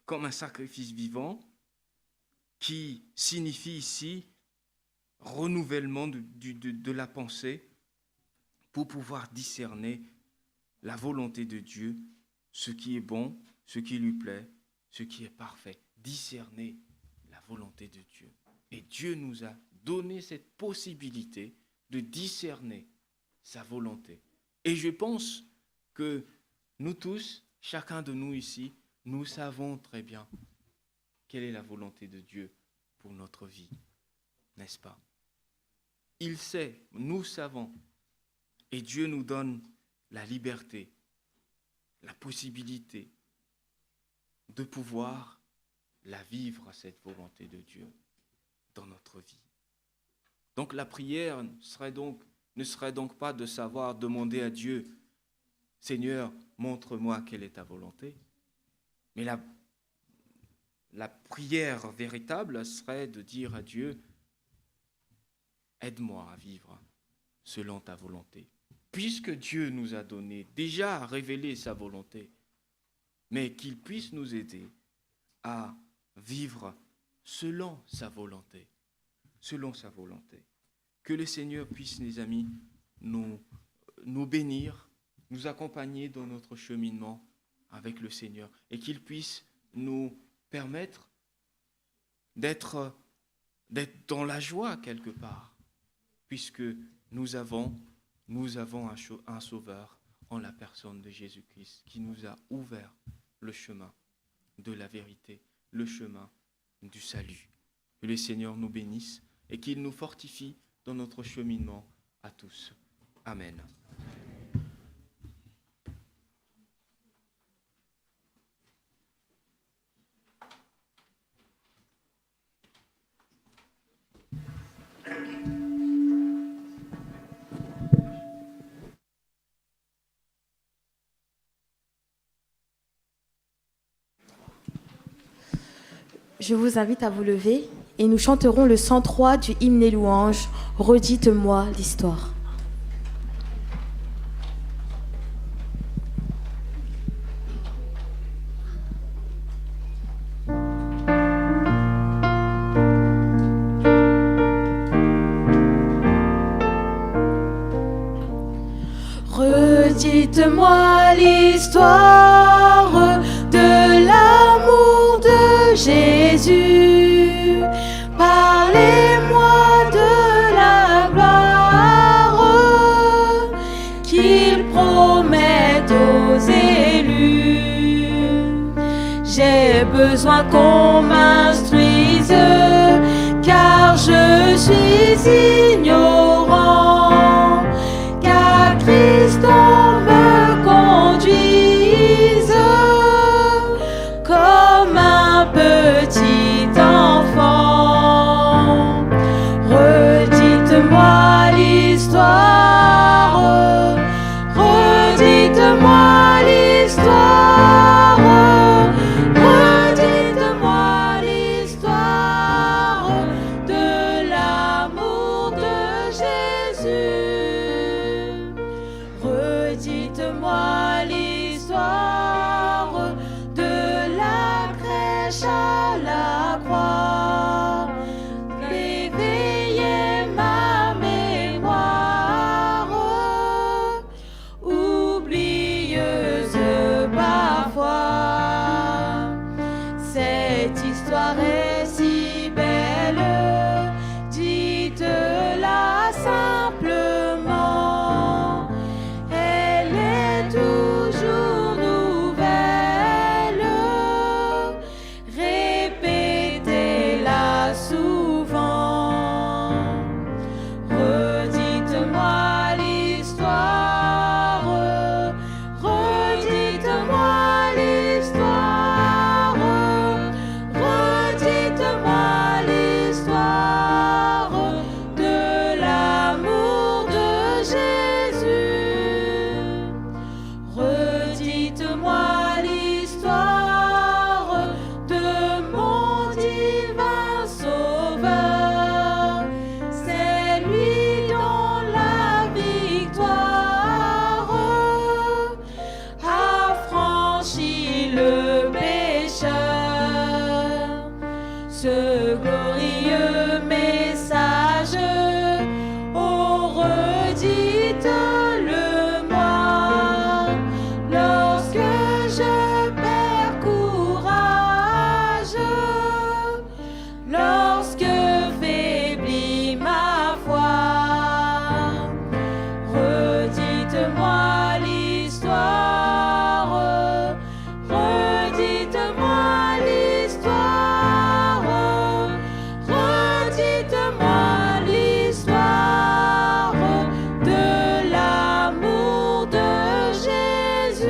comme un sacrifice vivant qui signifie ici renouvellement de la pensée pour pouvoir discerner la volonté de Dieu, ce qui est bon, ce qui lui plaît, ce qui est parfait. Discerner la volonté de Dieu. Et Dieu nous a donné cette possibilité de discerner sa volonté. Et je pense que nous tous, chacun de nous ici, nous savons très bien quelle est la volonté de Dieu pour notre vie, n'est-ce pas? Il sait, nous savons, et Dieu nous donne la liberté, la possibilité de pouvoir la vivre, cette volonté de Dieu, dans notre vie. Donc la prière ne serait donc pas de savoir demander à Dieu, Seigneur, montre-moi quelle est ta volonté, mais la prière véritable serait de dire à Dieu, aide-moi à vivre selon ta volonté. Puisque Dieu nous a donné, déjà révélé sa volonté, mais qu'il puisse nous aider à vivre selon sa volonté. Selon sa volonté. Que le Seigneur puisse, les amis, nous bénir, nous accompagner dans notre cheminement avec le Seigneur et qu'il puisse nous permettre d'être dans la joie quelque part, puisque nous avons un Sauveur en la personne de Jésus-Christ qui nous a ouvert le chemin de la vérité, le chemin du salut. Que le Seigneur nous bénisse et qu'il nous fortifie dans notre cheminement à tous. Amen. Je vous invite à vous lever et nous chanterons le 103 du hymne et louange. Redites-moi l'histoire. Redites-moi l'histoire de l'amour de Jésus. Parlez-moi de la gloire qu'il promet aux élus. J'ai besoin qu'on m'instruise, car suis ignorant, car Christ me conduise comme un petit enfant. Redites-moi l'histoire, redites-moi l'histoire, redites-moi l'histoire de l'amour de Jésus. Redites-moi l'histoire de la crèche à la croix. Éveillez ma mémoire, oublieuse parfois. Cette histoire est si belle, dites-la simplement. Elle est toujours nouvelle, répétez-la souvent. Redites-moi l'histoire, redites-moi l'histoire, redites-moi l'histoire de l'amour de Jésus. Redites-moi l'histoire de mon divin Sauveur. C'est lui dont la victoire a franchi le pécheur. Ce glorieux message, oh, redites-le-moi. Lorsque je perds courage, lorsque faiblit ma foi, redites-moi l'histoire, redites-moi l'histoire, redites-moi l'histoire de l'amour de Jésus.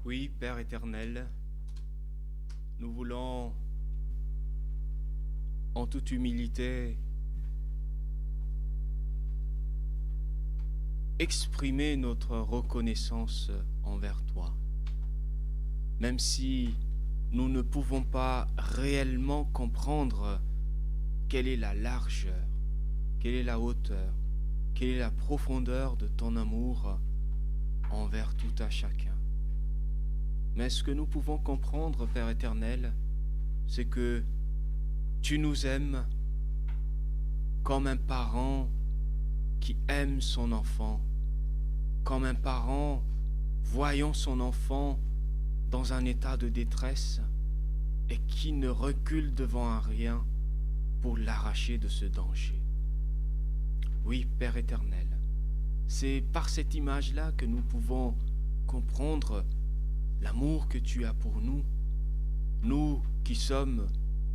Oui, Père éternel, nous voulons en toute humilité exprimer notre reconnaissance envers toi. Même si nous ne pouvons pas réellement comprendre quelle est la largeur, quelle est la hauteur, quelle est la profondeur de ton amour envers tout un chacun. Mais ce que nous pouvons comprendre, Père éternel, c'est que tu nous aimes comme un parent qui aime son enfant, comme un parent voyant son enfant dans un état de détresse et qui ne recule devant un rien pour l'arracher de ce danger. Oui, Père éternel, c'est par cette image-là que nous pouvons comprendre l'amour que tu as pour nous, nous qui sommes,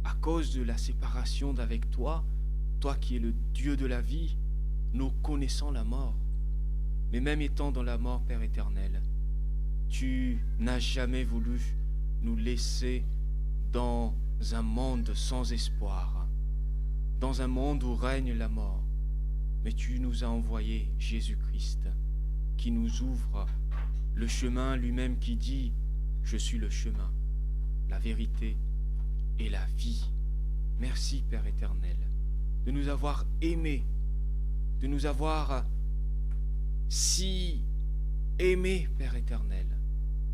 à cause de la séparation d'avec toi, toi qui es le Dieu de la vie, nous connaissons la mort. Mais même étant dans la mort, Père éternel, tu n'as jamais voulu nous laisser dans un monde sans espoir, dans un monde où règne la mort. Mais tu nous as envoyé Jésus-Christ, qui nous ouvre le chemin lui-même, qui dit « Je suis le chemin, la vérité et la vie ». Merci, Père éternel, de nous avoir aimés, de nous avoir si aimés, Père éternel.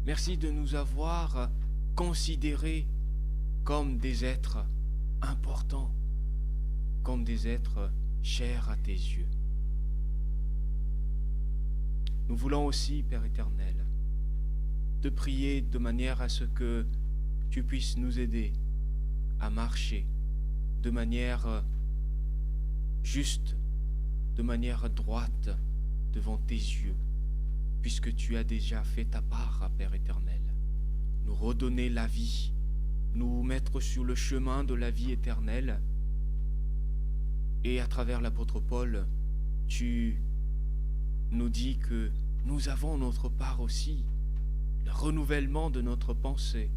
Merci de nous avoir considérés comme des êtres importants, comme des êtres chers à tes yeux. Nous voulons aussi, Père éternel, te prier de manière à ce que tu puisses nous aider à marcher de manière juste, de manière droite devant tes yeux, puisque tu as déjà fait ta part, Père éternel. Nous redonner la vie, nous mettre sur le chemin de la vie éternelle. Et à travers l'apôtre Paul, tu nous dis que nous avons notre part aussi, le renouvellement de notre pensée,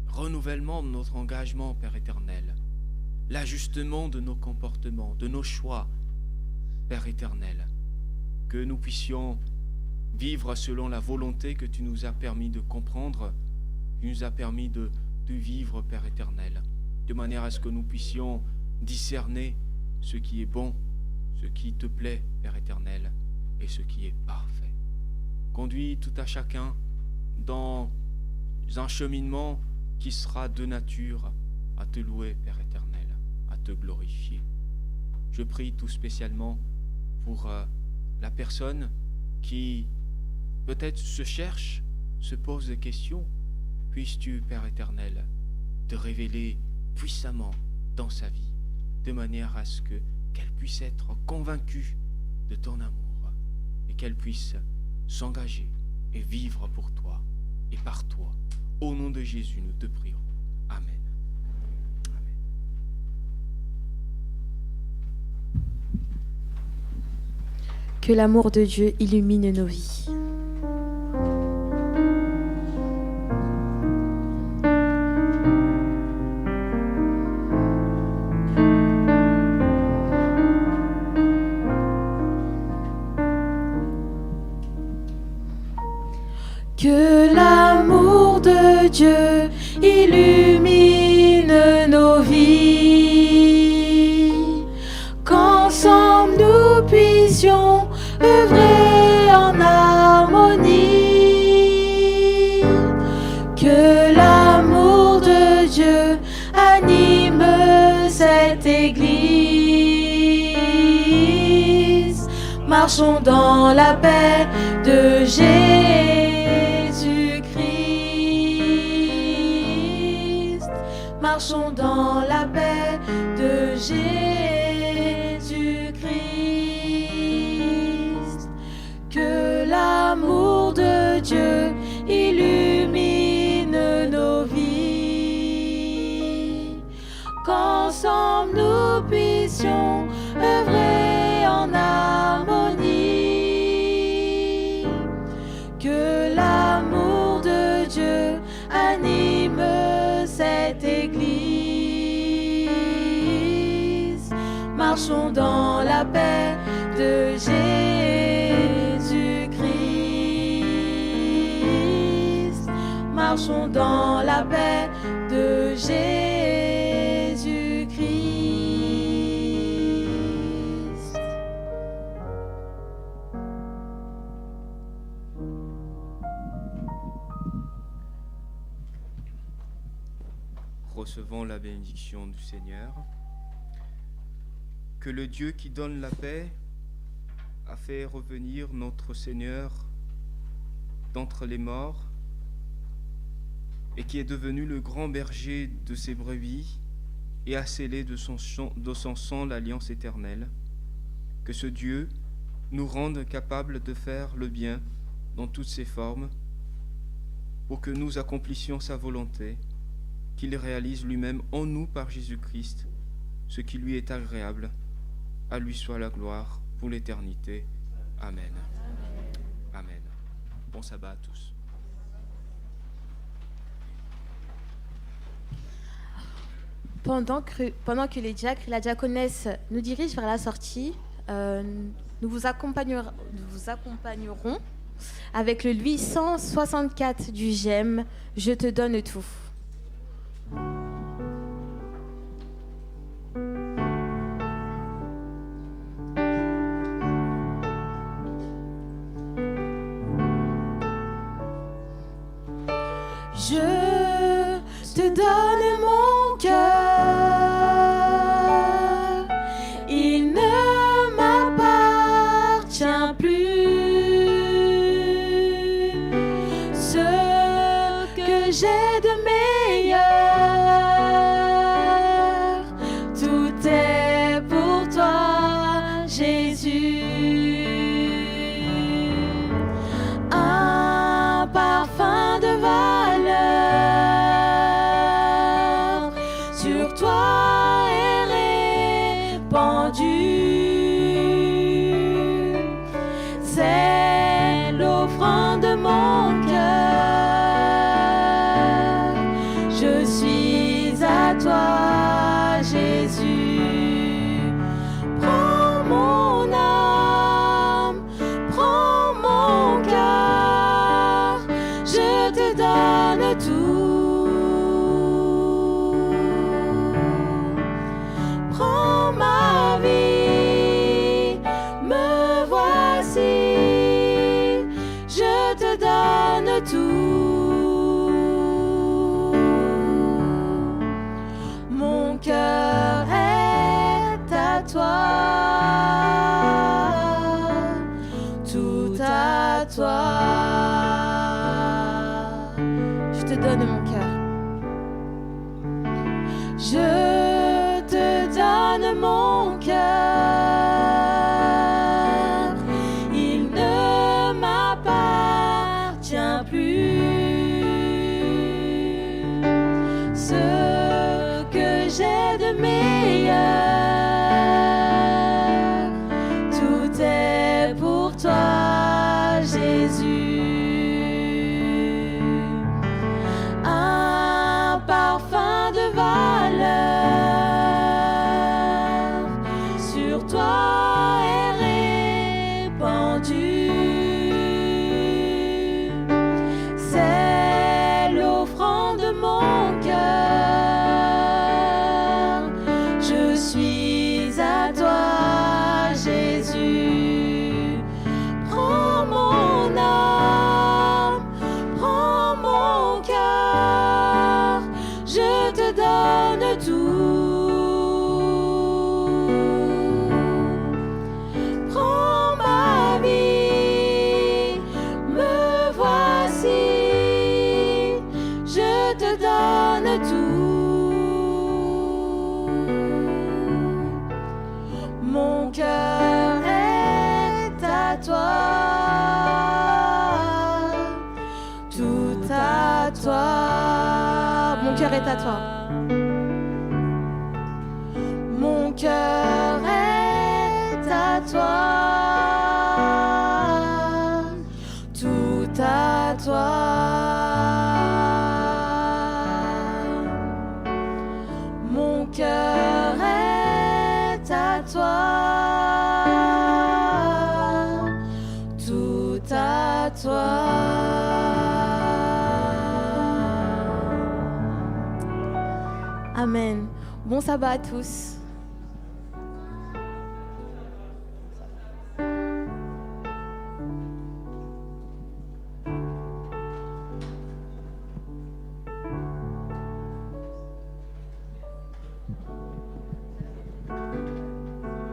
renouvellement de notre engagement, Père éternel, l'ajustement de nos comportements, de nos choix, Père éternel, que nous puissions vivre selon la volonté que tu nous as permis de comprendre, tu nous as permis de vivre, Père éternel, de manière à ce que nous puissions discerner ce qui est bon, ce qui te plaît, Père éternel, et ce qui est parfait. Conduis tout à chacun dans un cheminement qui sera de nature à te louer, Père éternel, à te glorifier. Je prie tout spécialement pour la personne qui peut-être se cherche, se pose des questions. Puisses-tu, Père éternel, te révéler puissamment dans sa vie, de manière à ce qu'elle puisse être convaincue de ton amour et qu'elle puisse s'engager et vivre pour toi et par toi. Au nom de Jésus, nous te prions. Amen. Amen. Que l'amour de Dieu illumine nos vies. Que l'amour de Dieu illumine nos vies, qu'ensemble nous puissions œuvrer en harmonie, que l'amour de Dieu anime cette Église. Marchons dans la paix de Jésus. Marchons dans la paix de Jésus-Christ. Que l'amour de Dieu illumine nos vies, qu'ensemble nous puissions œuvrer en harmonie, que l'amour de Dieu anime cette Église. Marchons dans la paix de Jésus-Christ. Marchons dans la paix de Jésus-Christ. Recevons la bénédiction du Seigneur. Que le Dieu qui donne la paix a fait revenir notre Seigneur d'entre les morts et qui est devenu le grand berger de ses brebis et a scellé de son sang l'alliance éternelle. Que ce Dieu nous rende capables de faire le bien dans toutes ses formes pour que nous accomplissions sa volonté, qu'il réalise lui-même en nous par Jésus-Christ ce qui lui est agréable. À lui soit la gloire pour l'éternité. Amen. Amen. Bon sabbat à tous. Pendant que les diacres et la diaconesse nous dirigent vers la sortie, nous vous accompagnerons avec le 864 du GEM « Je te donne tout ». Je te donne mon cœur, il ne m'appartient plus. Ce que j'ai de meilleur, tout est pour toi, Jésus. te donne tout. Mon cœur est à toi, tout à toi. Je te donne mon cœur. Je te donne mon cœur. Il ne m'appartient plus. Ce que j'ai de meilleur, tout est pour toi, Jésus. Un parfum de valeur sur toi est répandu. C'est l'offrande de mon cœur. Je suis à toi, Jésus. Prends mon âme, prends mon cœur. Je te donne tout. Prends ma vie, me voici. Je te donne tout. Mon cœur est à toi, tout à toi. Mon cœur est à toi. Mon cœur est à toi, tout à toi. Mon cœur est à toi, tout à toi. Amen. Bon sabbat à tous.